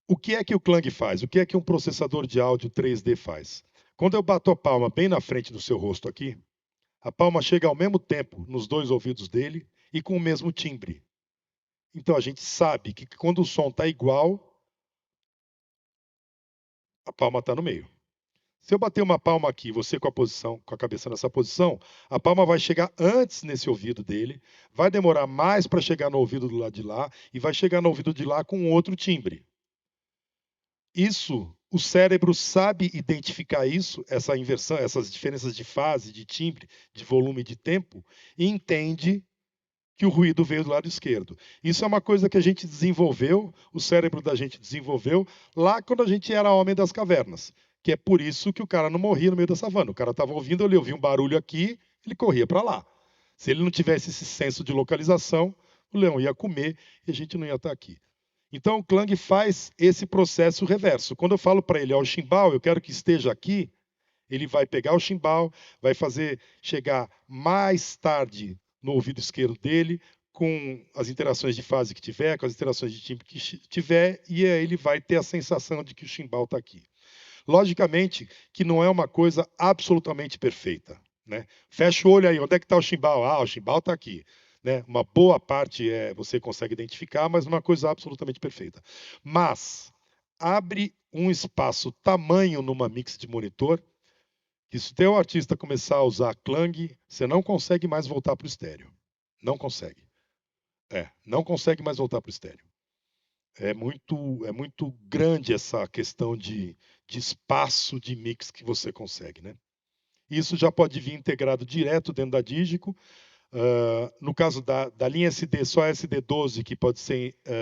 O que é que o Klang faz? O que é que um processador de áudio 3D faz? Quando eu bato a palma bem na frente do seu rosto aqui, a palma chega ao mesmo tempo nos dois ouvidos dele e com o mesmo timbre. Então a gente sabe que quando o som está igual, a palma está no meio. Se eu bater uma palma aqui, você com a cabeça nessa posição, a palma vai chegar antes nesse ouvido dele, vai demorar mais para chegar no ouvido do lado de lá e vai chegar no ouvido de lá com outro timbre. Isso, o cérebro sabe identificar isso, essa inversão, essas diferenças de fase, de timbre, de volume, de tempo, e entende que o ruído veio do lado esquerdo. Isso é uma coisa que a gente desenvolveu, o cérebro da gente desenvolveu lá quando a gente era homem das cavernas, que é por isso que o cara não morria no meio da savana. O cara estava ouvindo, ele ouvia um barulho aqui, ele corria para lá. Se ele não tivesse esse senso de localização, o leão ia comer e a gente não ia estar aqui. Então o Klang faz esse processo reverso. Quando eu falo para ele, ó, o chimbal, eu quero que esteja aqui, ele vai pegar o chimbal, vai fazer chegar mais tarde no ouvido esquerdo dele, com as interações de fase que tiver, com as interações de timbre que tiver, e aí ele vai ter a sensação de que o chimbal está aqui. Logicamente que não é uma coisa absolutamente perfeita. Né? Fecha o olho aí, onde é que está o chimbal? Ah, o chimbal está aqui. Né? Uma boa parte você consegue identificar, mas não é uma coisa absolutamente perfeita. Mas abre um espaço tamanho numa mix de monitor que se o teu artista começar a usar Klang, você não consegue mais voltar para o estéreo. Não consegue. Não consegue mais voltar para o estéreo. É muito grande essa questão de espaço de mix que você consegue. Né? Isso já pode vir integrado direto dentro da Digico. No caso da linha SD, só SD12 que pode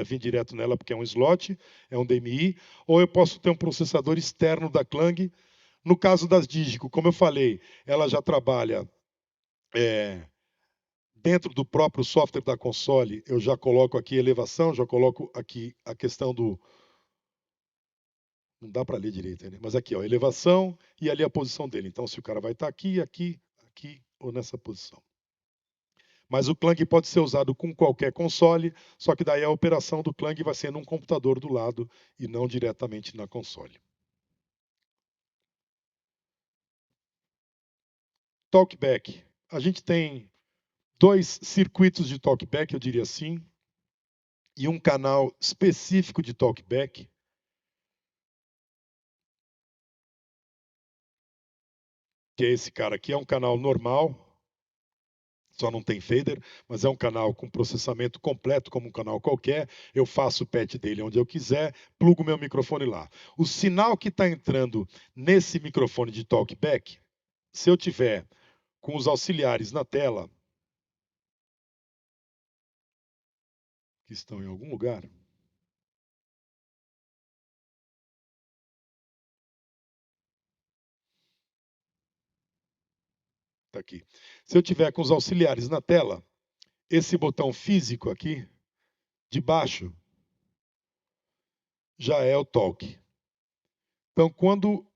vir direto nela, porque é um slot, é um DMI, ou eu posso ter um processador externo da Klang. No caso das Digico, como eu falei, ela já trabalha dentro do próprio software da console, eu já coloco aqui elevação, já coloco aqui a questão do... Não dá para ler direito, né? Mas aqui, ó, elevação e ali a posição dele. Então, se o cara vai estar aqui, aqui, aqui ou nessa posição. Mas o Klang pode ser usado com qualquer console, só que daí a operação do Klang vai ser num computador do lado e não diretamente na console. Talkback. A gente tem 2 circuitos de talkback, eu diria assim, e um canal específico de talkback. Que é esse cara aqui, é um canal normal, só não tem fader, mas é um canal com processamento completo, como um canal qualquer. Eu faço o patch dele onde eu quiser, plugo meu microfone lá. O sinal que está entrando nesse microfone de talkback, se eu tiver com os auxiliares na tela, que estão em algum lugar, está aqui. Se eu tiver com os auxiliares na tela, esse botão físico aqui, de baixo, já é o talk. Então, quando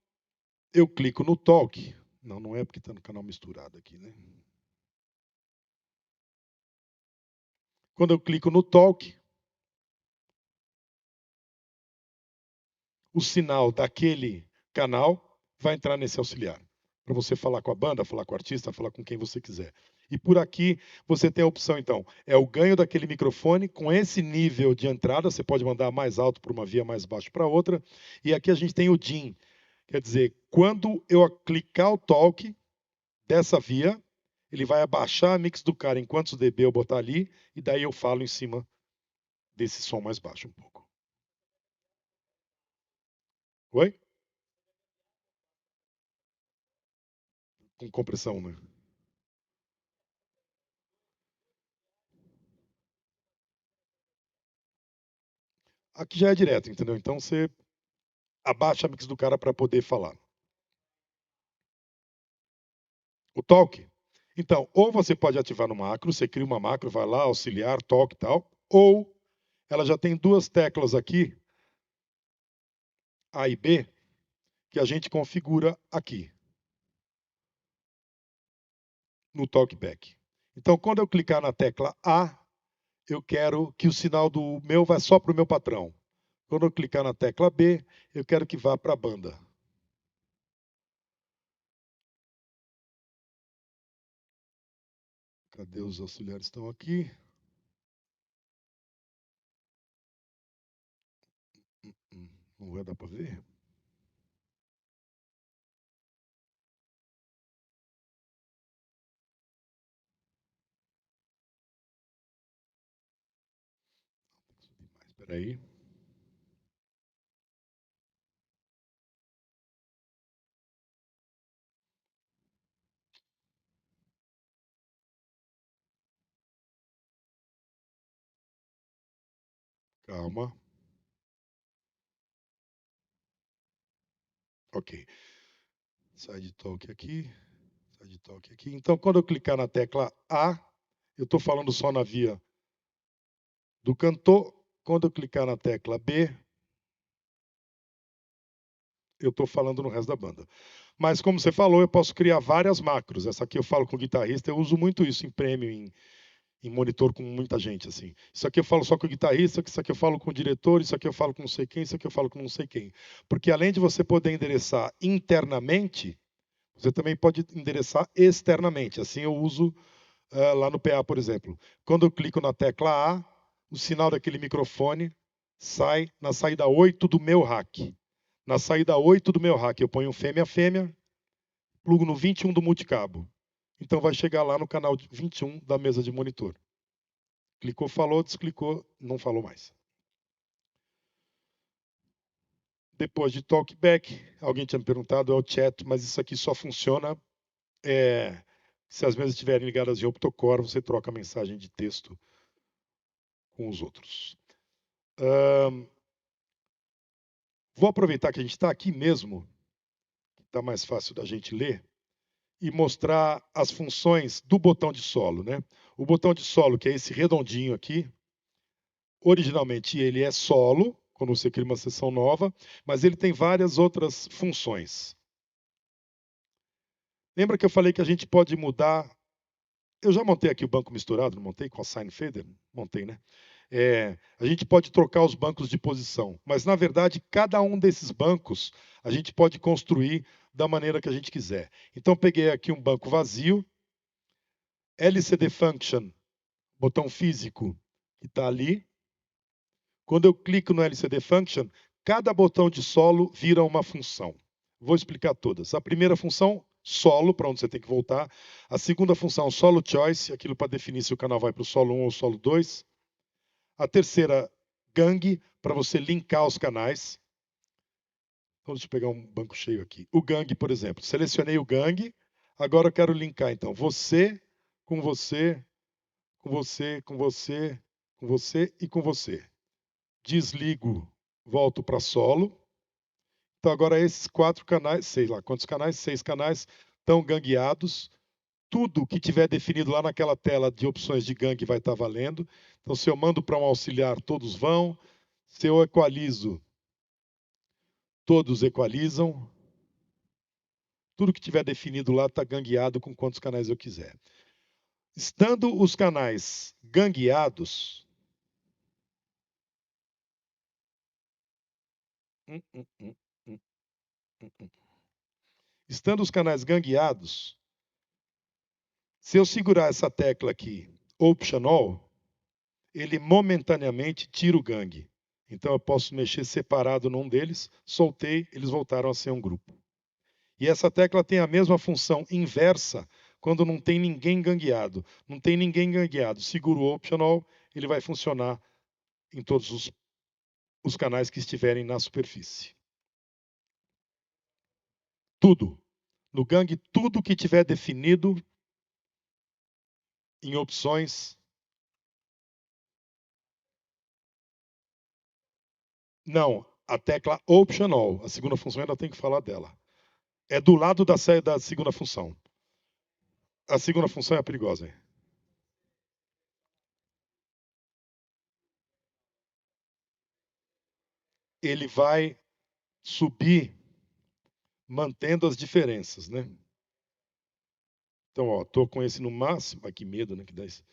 eu clico no talk, não é porque está no canal misturado aqui, né? Quando eu clico no talk, o sinal daquele canal vai entrar nesse auxiliar. Para você falar com a banda, falar com o artista, falar com quem você quiser. E por aqui você tem a opção, então, é o ganho daquele microfone com esse nível de entrada, você pode mandar mais alto para uma via, mais baixo para outra. E aqui a gente tem o DIN, quer dizer, quando eu clicar o talk dessa via, ele vai abaixar a mix do cara em quantos dB eu botar ali, e daí eu falo em cima desse som mais baixo um pouco. Oi? com compressão, né? Aqui já é direto, entendeu? Então você abaixa a mix do cara para poder falar. O talk. Então, ou você pode ativar no macro, você cria uma macro, vai lá, auxiliar, talk e tal, ou ela já tem duas teclas aqui, A e B, que a gente configura aqui, no talkback. Então, quando eu clicar na tecla A, eu quero que o sinal do meu vá só para o meu patrão. Quando eu clicar na tecla B, eu quero que vá para a banda. Cadê os auxiliares? Estão aqui. Não vai dar para ver? Espera aí. Calma. Ok. Side talk aqui. Side talk aqui. Então, quando eu clicar na tecla A, eu estou falando só na via do cantor. Quando eu clicar na tecla B, eu estou falando no resto da banda. Mas, como você falou, eu posso criar várias macros. Essa aqui eu falo com o guitarrista, eu uso muito isso em prêmio, em monitor com muita gente, assim. Isso aqui eu falo só com o guitarrista, isso aqui eu falo com o diretor, isso aqui eu falo com não sei quem, isso aqui eu falo com não sei quem. Porque além de você poder endereçar internamente, você também pode endereçar externamente. Assim eu uso lá no PA, por exemplo. Quando eu clico na tecla A, o sinal daquele microfone sai na saída 8 do meu rack. Na saída 8 do meu rack, eu ponho um fêmea-fêmea, plugo no 21 do multicabo. Então vai chegar lá no canal 21 da mesa de monitor. Clicou, falou, desclicou, não falou mais. Depois de talkback, alguém tinha me perguntado, é o chat, mas isso aqui só funciona se as mesas estiverem ligadas em Optocore, você troca a mensagem de texto com os outros. Vou aproveitar que a gente está aqui mesmo, está mais fácil da gente ler, e mostrar as funções do botão de solo, né? O botão de solo, que é esse redondinho aqui, originalmente ele é solo, quando você cria uma sessão nova, mas ele tem várias outras funções. Lembra que eu falei que a gente pode mudar... Eu já montei aqui o banco misturado, não montei com a Sign Fader? Montei, né? A gente pode trocar os bancos de posição, mas na verdade cada um desses bancos a gente pode construir da maneira que a gente quiser. Então peguei aqui um banco vazio, LCD Function, botão físico que está ali. Quando eu clico no LCD Function, cada botão de solo vira uma função. Vou explicar todas. A primeira função, solo, para onde você tem que voltar. A segunda função, solo choice, aquilo para definir se o canal vai para o solo 1 ou solo 2. A terceira, gang, para você linkar os canais. Então, deixa eu pegar um banco cheio aqui. O gang, por exemplo. Selecionei o gang, agora eu quero linkar, então, você, com você, com você, com você, com você e com você. Desligo, volto para solo. Então, agora esses 4 canais, sei lá quantos canais, 6 canais, estão gangueados. Tudo que tiver definido lá naquela tela de opções de gangue vai estar valendo. Então, se eu mando para um auxiliar, todos vão. Se eu equalizo, todos equalizam. Tudo que tiver definido lá está gangueado com quantos canais eu quiser. Estando os canais gangueados... Estando os canais gangueados, se eu segurar essa tecla aqui, Option All, ele momentaneamente tira o gangue. Então eu posso mexer separado num deles, soltei, eles voltaram a ser um grupo. E essa tecla tem a mesma função inversa quando não tem ninguém gangueado. Não tem ninguém gangueado. Seguro o Optional, ele vai funcionar em todos os canais que estiverem na superfície. Tudo. No Gang, tudo que tiver definido em opções. Não, a tecla Optional, a segunda função, ainda tem que falar dela. É do lado da segunda função. A segunda função é a perigosa. Ele vai subir mantendo as diferenças, né? Então, ó, tô com esse no máximo. Ai, que medo, né? Que dá esse.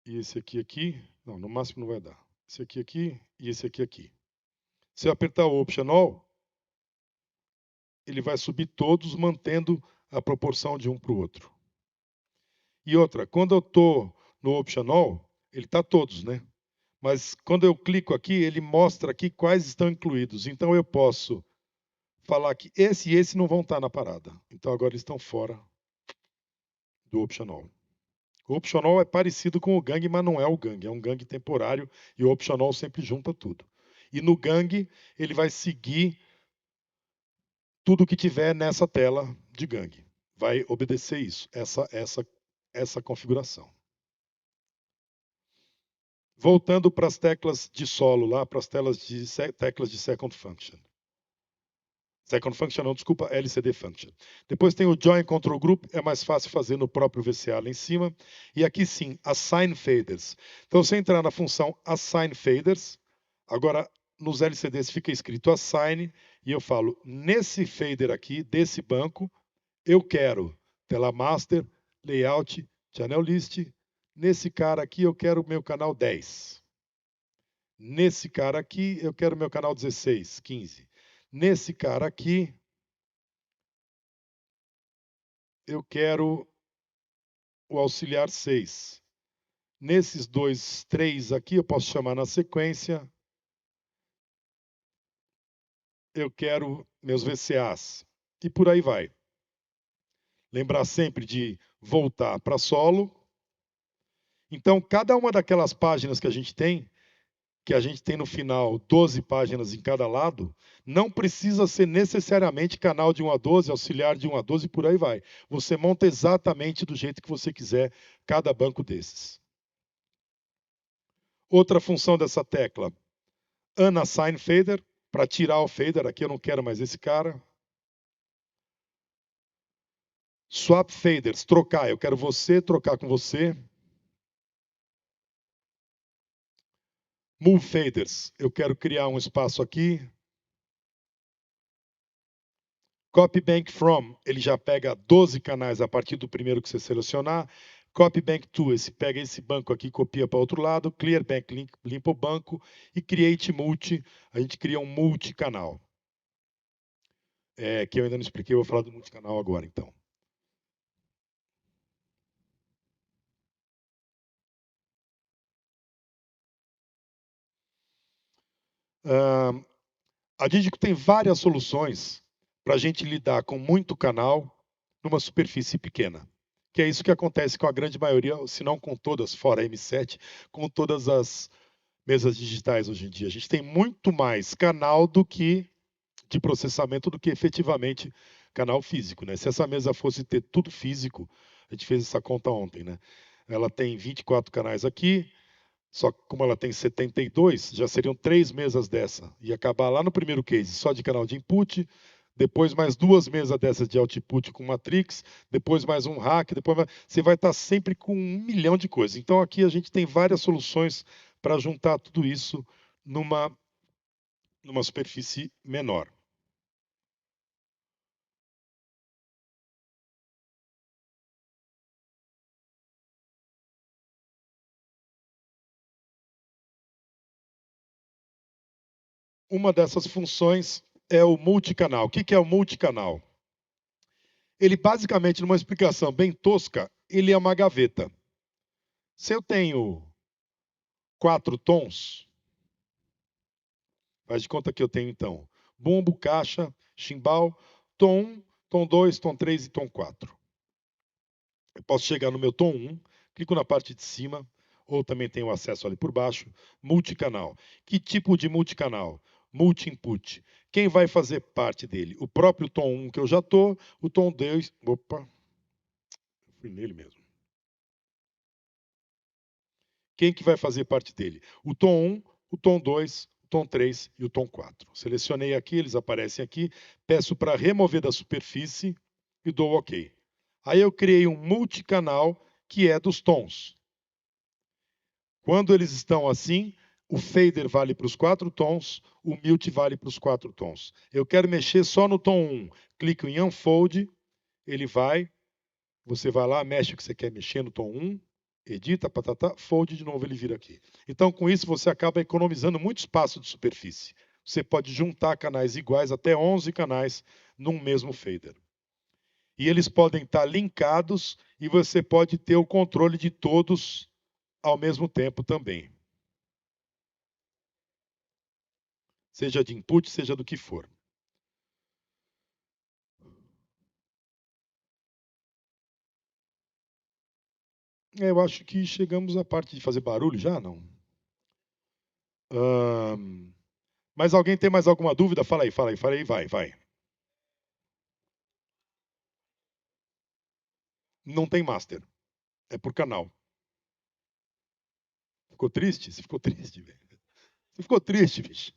E esse aqui. Não, no máximo não vai dar. Esse aqui e esse aqui. Se eu apertar o Optional, ele vai subir todos, mantendo a proporção de um para o outro. E outra, quando eu estou no Optional, ele está todos, né? Mas quando eu clico aqui, ele mostra aqui quais estão incluídos. Então eu posso falar que esse e esse não vão estar na parada. Então agora eles estão fora do Optional. O Optional é parecido com o Gang, mas não é o Gang. É um Gang temporário e o Optional sempre junta tudo. E no Gang, ele vai seguir tudo que tiver nessa tela de Gang. Vai obedecer isso, essa configuração. Voltando para as teclas de solo lá, para as teclas de Second Function. Second Function não, desculpa, LCD Function. Depois tem o Join Control Group, é mais fácil fazer no próprio VCA lá em cima. E aqui sim, Assign Faders. Então, se entrar na função Assign Faders, agora nos LCDs fica escrito Assign, e eu falo, nesse fader aqui, desse banco, eu quero tela master, layout, channel list. Nesse cara aqui, eu quero o meu canal 10. Nesse cara aqui, eu quero o meu canal 16, 15. Nesse cara aqui, eu quero o auxiliar 6. Nesses 3 aqui, eu posso chamar na sequência. Eu quero meus VCAs. E por aí vai. Lembrar sempre de voltar para solo. Então, cada uma daquelas páginas que a gente tem no final 12 páginas em cada lado, não precisa ser necessariamente canal de 1 a 12, auxiliar de 1 a 12 e por aí vai. Você monta exatamente do jeito que você quiser cada banco desses. Outra função dessa tecla, Unassign Fader, para tirar o fader, aqui eu não quero mais esse cara. Swap Faders, trocar, eu quero você trocar com você. Move Faders, eu quero criar um espaço aqui. Copy Bank From, ele já pega 12 canais a partir do primeiro que você selecionar. Copy Bank To, esse pega esse banco aqui e copia para outro lado. Clear Bank, limpa o banco. E Create Multi, a gente cria um multicanal. Que eu ainda não expliquei, eu vou falar do multicanal agora, então. A Digico tem várias soluções para a gente lidar com muito canal numa superfície pequena. Que é isso que acontece com a grande maioria, se não com todas, fora a M7, com todas as mesas digitais hoje em dia. A gente tem muito mais canal de processamento do que efetivamente canal físico, né? Se essa mesa fosse ter tudo físico, a gente fez essa conta ontem, né? Ela tem 24 canais aqui, só que como ela tem 72, já seriam 3 mesas dessa. Ia acabar lá no primeiro case, só de canal de input, depois mais 2 mesas dessas de output com matrix, depois mais um rack, você vai estar sempre com 1 milhão de coisas. Então aqui a gente tem várias soluções para juntar tudo isso numa superfície menor. Uma dessas funções é o multicanal. O que é o multicanal? Ele basicamente, numa explicação bem tosca, ele é uma gaveta. Se eu tenho 4 tons, faz de conta que eu tenho então bumbo, caixa, chimbal, tom 1, tom 2, tom 3 e tom 4. Eu posso chegar no meu tom 1, clico na parte de cima, ou também tenho acesso ali por baixo, multicanal. Que tipo de multicanal? Multi-input. Quem vai fazer parte dele? O próprio tom 1 que eu já estou, o tom 2... Opa, fui nele mesmo. Quem que vai fazer parte dele? O tom 1, o tom 2, o tom 3 e o tom 4. Selecionei aqui, eles aparecem aqui. Peço para remover da superfície e dou OK. Aí eu criei um multicanal que é dos tons. Quando eles estão assim, o fader vale para os 4 tons, o mute vale para os 4 tons. Eu quero mexer só no tom 1. Clico em Unfold, ele vai, você vai lá, mexe o que você quer mexer no tom 1, edita, patatá, fold de novo, ele vira aqui. Então, com isso, você acaba economizando muito espaço de superfície. Você pode juntar canais iguais, até 11 canais, num mesmo fader. E eles podem estar linkados e você pode ter o controle de todos ao mesmo tempo também. Seja de input, seja do que for. Eu acho que chegamos à parte de fazer barulho já, não? Mas alguém tem mais alguma dúvida? Fala aí, vai. Não tem master. É por canal. Ficou triste? Você ficou triste, velho. Você ficou triste, bicho.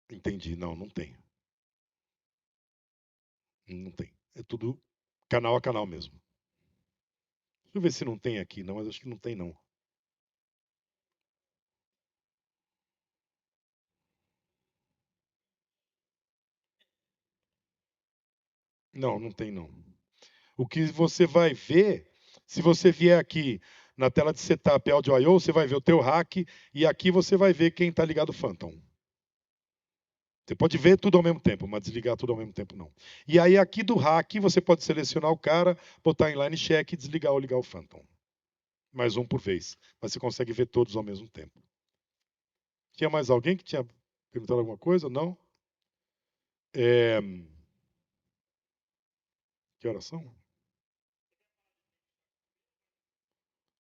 Entendi. Não, não tem. Não tem. É tudo canal a canal mesmo. Deixa eu ver se não tem aqui, não, mas acho que não tem, não. Não, não tem, não. O que você vai ver, se você vier aqui na tela de setup Audio I/O, você vai ver o teu rack e aqui você vai ver quem está ligado Phantom. Você pode ver tudo ao mesmo tempo, mas desligar tudo ao mesmo tempo não. E aí aqui do rack você pode selecionar o cara, botar em line check e desligar ou ligar o Phantom. Mais um por vez. Mas você consegue ver todos ao mesmo tempo. Tinha mais alguém que tinha perguntado alguma coisa? Não? Que horas são?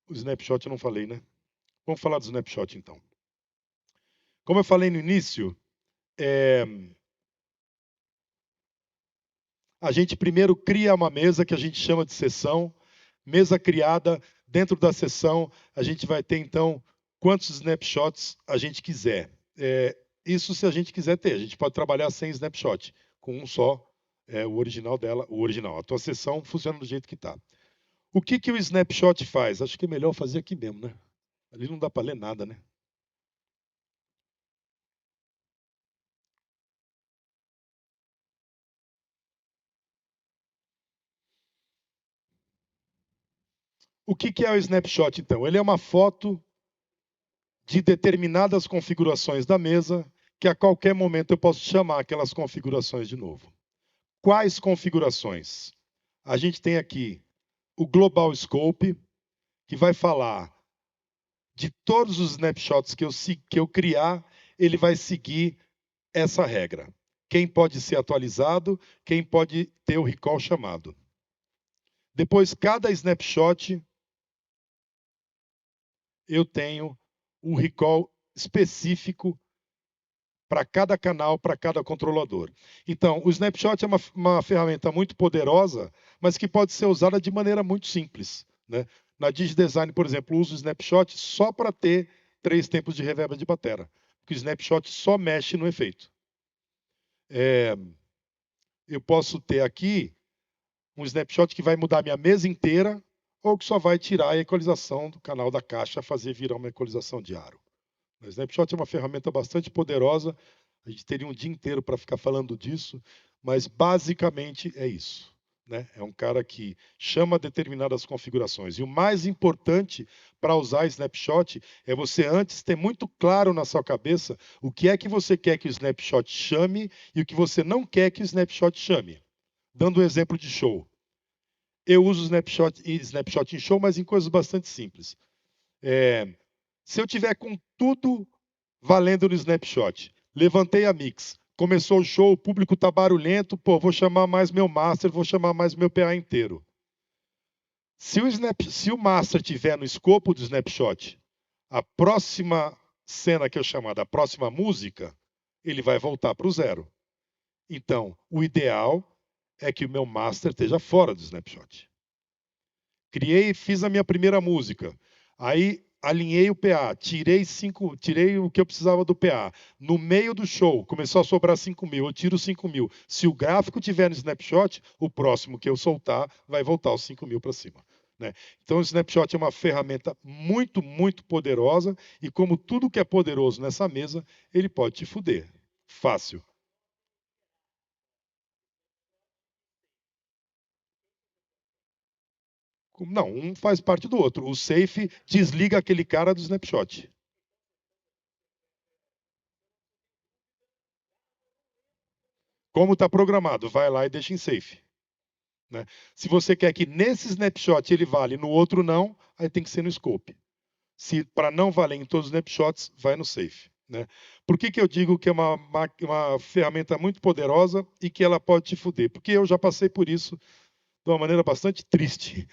O snapshot eu não falei, né? Vamos falar do snapshot então. Como eu falei no início, a gente primeiro cria uma mesa que a gente chama de sessão. Mesa criada, dentro da sessão, a gente vai ter então quantos snapshots a gente quiser. Isso se a gente quiser ter. A gente pode trabalhar sem snapshot, com um só, o original dela, o original. A tua sessão funciona do jeito que está. O que o snapshot faz? Acho que é melhor fazer aqui mesmo, né? Ali não dá para ler nada, né? O que é o snapshot, então? Ele é uma foto de determinadas configurações da mesa que a qualquer momento eu posso chamar aquelas configurações de novo. Quais configurações? A gente tem aqui o Global Scope, que vai falar de todos os snapshots que eu criar, ele vai seguir essa regra. Quem pode ser atualizado, quem pode ter o recall chamado. Depois, cada snapshot, eu tenho um recall específico para cada canal, para cada controlador. Então, o snapshot é uma ferramenta muito poderosa, mas que pode ser usada de maneira muito simples, né? Na DigiDesign, por exemplo, uso o snapshot só para ter 3 tempos de reverb de batera, porque o snapshot só mexe no efeito. Eu posso ter aqui um snapshot que vai mudar minha mesa inteira, ou que só vai tirar a equalização do canal da caixa, fazer virar uma equalização de aro. O snapshot é uma ferramenta bastante poderosa. A gente teria um dia inteiro para ficar falando disso, mas basicamente é isso, né? É um cara que chama determinadas configurações. E o mais importante para usar snapshot é você antes ter muito claro na sua cabeça o que é que você quer que o snapshot chame e o que você não quer que o snapshot chame. Dando um exemplo de show. Eu uso snapshot em show, mas em coisas bastante simples. Se eu tiver com tudo valendo no snapshot, levantei a mix, começou o show, o público está barulhento, vou chamar mais meu master, vou chamar mais meu PA inteiro. Se o master tiver no escopo do snapshot, a próxima cena que eu chamar da próxima música, ele vai voltar para o zero. Então, o ideal é que o meu master esteja fora do snapshot. Fiz a minha primeira música. Aí alinhei o PA, tirei o que eu precisava do PA. No meio do show, começou a sobrar 5.000, eu tiro 5.000. Se o gráfico tiver no snapshot, o próximo que eu soltar vai voltar os 5.000 para cima. Né? Então, o snapshot é uma ferramenta muito, muito poderosa e como tudo que é poderoso nessa mesa, ele pode te fuder. Fácil. Não, um faz parte do outro. O safe desliga aquele cara do snapshot. Como está programado, vai lá e deixa em safe. Né? Se você quer que nesse snapshot ele vale, no outro não, aí tem que ser no scope. Se para não valer em todos os snapshots, vai no safe. Né? Por que eu digo que é uma ferramenta muito poderosa e que ela pode te fuder? Porque eu já passei por isso de uma maneira bastante triste.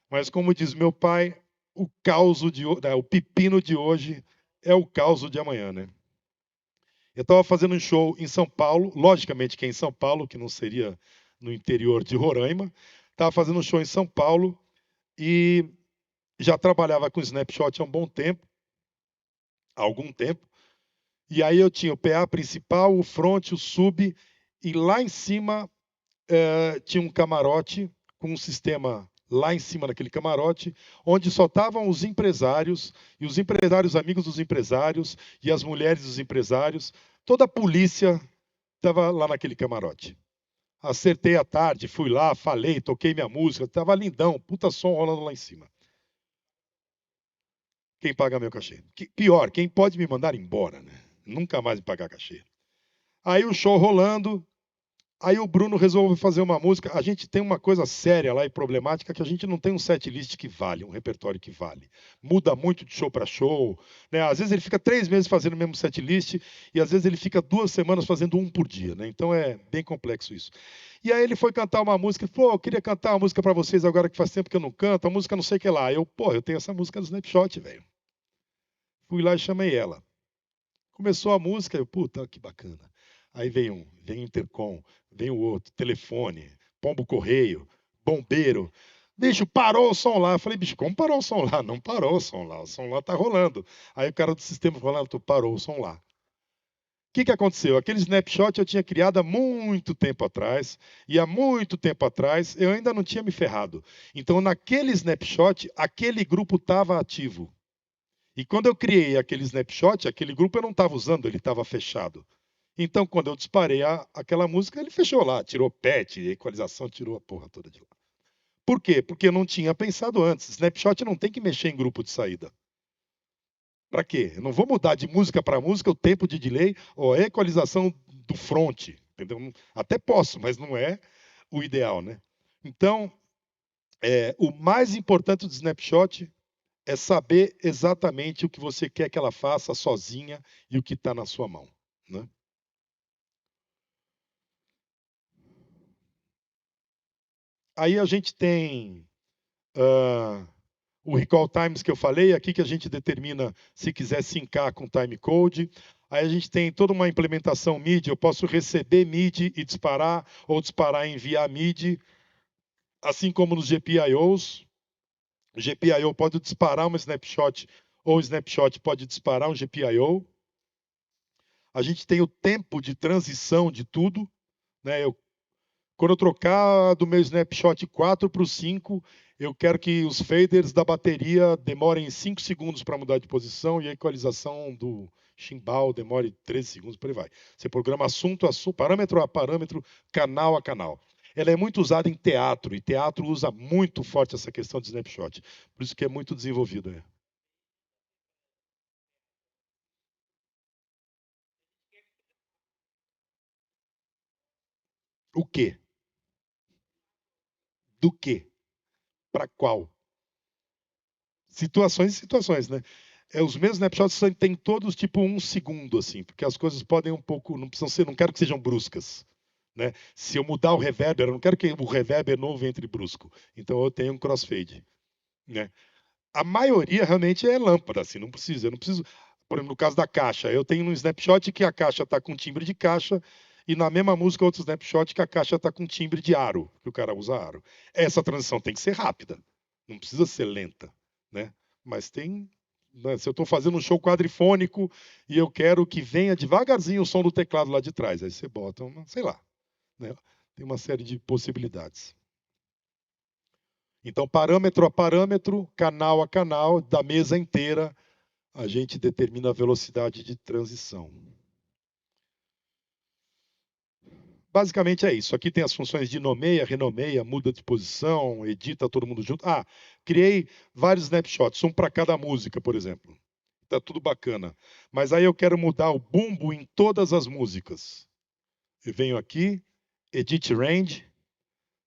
Mas como diz meu pai, o pepino de hoje é o caos de amanhã, né? Eu estava fazendo um show em São Paulo, logicamente que é em São Paulo, que não seria no interior de Roraima. Estava fazendo um show em São Paulo e já trabalhava com Snapshot há um bom tempo, há algum tempo. E aí eu tinha o PA principal, o front, o sub, e lá em cima tinha um camarote com um sistema lá em cima daquele camarote, onde só estavam os empresários, e os empresários amigos dos empresários, e as mulheres dos empresários. Toda a polícia estava lá naquele camarote. Acertei à tarde, fui lá, falei, toquei minha música, estava lindão, puta som rolando lá em cima. Quem paga meu cachê? Pior, quem pode me mandar embora, né? Nunca mais me pagar cachê. Aí o show rolando, aí o Bruno resolve fazer uma música. A gente tem uma coisa séria lá e problemática que a gente não tem um set list que vale, um repertório que vale. Muda muito de show para show. Né? Às vezes ele fica 3 meses fazendo o mesmo set list e às vezes ele fica 2 semanas fazendo um por dia. Né? Então é bem complexo isso. E aí ele foi cantar uma música, pô, eu queria cantar uma música para vocês agora que faz tempo que eu não canto, a música não sei o que lá. Eu tenho essa música do Snapshot, velho. Fui lá e chamei ela. Começou a música, puta, que bacana. Aí vem intercom, vem o outro, telefone, pombo correio, bombeiro. Bicho, parou o som lá. Eu falei, bicho, como parou o som lá? Não parou o som lá tá rolando. Aí o cara do sistema falando, tu parou o som lá. O que aconteceu? Aquele snapshot eu tinha criado há muito tempo atrás, e há muito tempo atrás eu ainda não tinha me ferrado. Então, naquele snapshot, aquele grupo estava ativo. E quando eu criei aquele snapshot, aquele grupo eu não estava usando, ele estava fechado. Então, quando eu disparei aquela música, ele fechou lá, tirou patch, equalização, tirou a porra toda de lá. Por quê? Porque eu não tinha pensado antes. Snapshot não tem que mexer em grupo de saída. Para quê? Eu não vou mudar de música para música o tempo de delay ou a equalização do front. Entendeu? Até posso, mas não é o ideal, né? Então, o mais importante do snapshot é saber exatamente o que você quer que ela faça sozinha e o que está na sua mão. Né? Aí a gente tem o recall times que eu falei, aqui que a gente determina se quiser sincar com time code. Aí a gente tem toda uma implementação MIDI, eu posso receber MIDI e disparar, ou disparar e enviar MIDI, assim como nos GPIOs. O GPIO pode disparar uma snapshot, ou o snapshot pode disparar um GPIO. A gente tem o tempo de transição de tudo. Né? Quando eu trocar do meu snapshot 4 para o 5, eu quero que os faders da bateria demorem 5 segundos para mudar de posição e a equalização do chimbal demore 13 segundos, por aí vai. Você programa assunto a assunto, parâmetro a parâmetro, canal a canal. Ela é muito usada em teatro, e teatro usa muito forte essa questão de snapshot. Por isso que é muito desenvolvida. Né? O quê? Do quê? Para qual? Situações e situações, né? Os meus snapshots têm todos tipo 1 segundo, assim, porque as coisas podem um pouco, não precisam ser, não quero que sejam bruscas. Né? Se eu mudar o reverber, eu não quero que o reverber novo entre brusco. Então eu tenho um crossfade. né? A maioria realmente é lâmpada, assim, não precisa. Eu não preciso. Por exemplo, no caso da caixa, eu tenho um snapshot que a caixa está com timbre de caixa e na mesma música outro snapshot que a caixa está com timbre de aro, que o cara usa aro. Essa transição tem que ser rápida, não precisa ser lenta, né? Mas tem, né, se eu estou fazendo um show quadrifônico e eu quero que venha devagarzinho o som do teclado lá de trás, aí você bota, sei lá, né? Tem uma série de possibilidades. Então, parâmetro a parâmetro, canal a canal, da mesa inteira, a gente determina a velocidade de transição. Basicamente é isso. Aqui tem as funções de nomeia, renomeia, muda de posição, edita todo mundo junto. Ah, criei vários snapshots, um para cada música, por exemplo. Tá tudo bacana. Mas aí eu quero mudar o bumbo em todas as músicas. Eu venho aqui, Edit Range,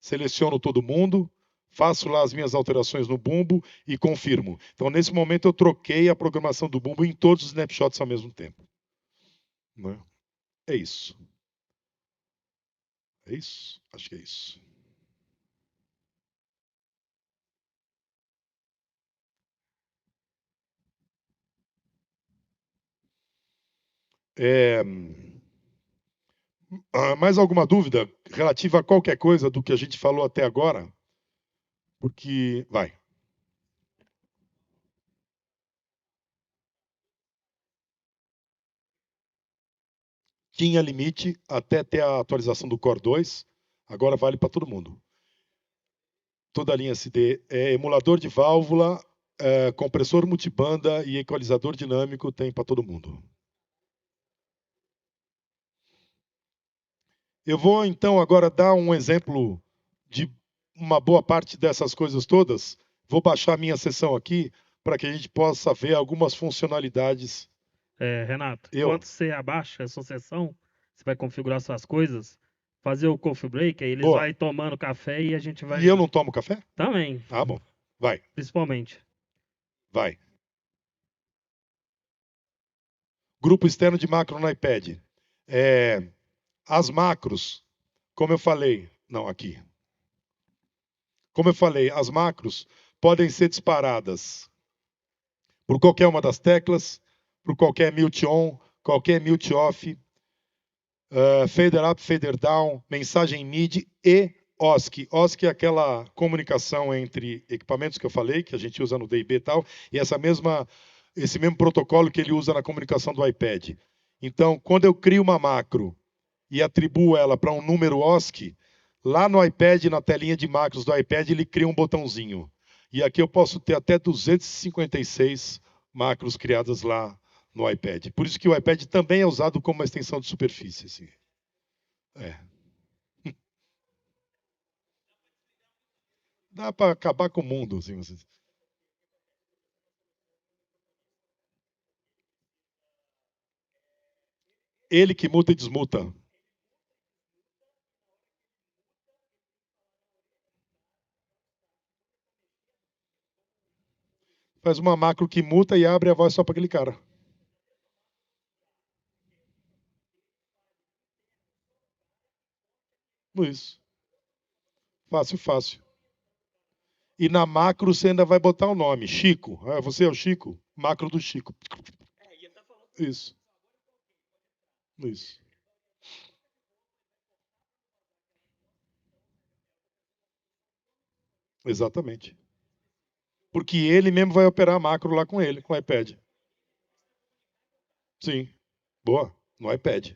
seleciono todo mundo, faço lá as minhas alterações no bumbo e confirmo. Então, nesse momento, eu troquei a programação do bumbo em todos os snapshots ao mesmo tempo. Né? É isso. É isso? Acho que é isso. Mais alguma dúvida relativa a qualquer coisa do que a gente falou até agora? Porque. Vai. Tinha limite até ter a atualização do Core 2, agora vale para todo mundo. Toda a linha SD é emulador de válvula, compressor multibanda e equalizador dinâmico tem para todo mundo. Eu vou então agora dar um exemplo de uma boa parte dessas coisas todas. Vou baixar a minha sessão aqui para que a gente possa ver algumas funcionalidades. Renato, Eu. enquanto você abaixa a sua sessão, você vai configurar suas coisas, fazer o coffee break, aí eles Boa. vão tomando café e a gente vai... E eu não tomo café? Também, Ah, bom. Vai, principalmente. vai. Grupo externo de macro no iPad. As macros, como eu falei, não, aqui. Como eu falei, as macros podem ser disparadas por qualquer uma das teclas, por qualquer mute on, qualquer mute off, fader up, fader down, mensagem MIDI e OSC. OSC é aquela comunicação entre equipamentos que eu falei, que a gente usa no DIB e tal, e esse mesmo protocolo que ele usa na comunicação do iPad. Então, quando eu crio uma macro e atribuo ela para um número OSC, lá no iPad, na telinha de macros do iPad, ele cria um botãozinho. E aqui eu posso ter até 256 macros criadas lá no iPad. Por isso que o iPad também é usado como uma extensão de superfície. Assim. Dá para acabar com o mundo. Assim. Ele que muta e desmuta. Faz uma macro que muta e abre a voz só para aquele cara. Isso. Fácil, fácil. E na macro você ainda vai botar o nome. Chico. Ah, você é o Chico? Macro do Chico. Isso. Isso. Exatamente. Porque ele mesmo vai operar a macro lá com ele, com o iPad. Sim. Boa. No iPad.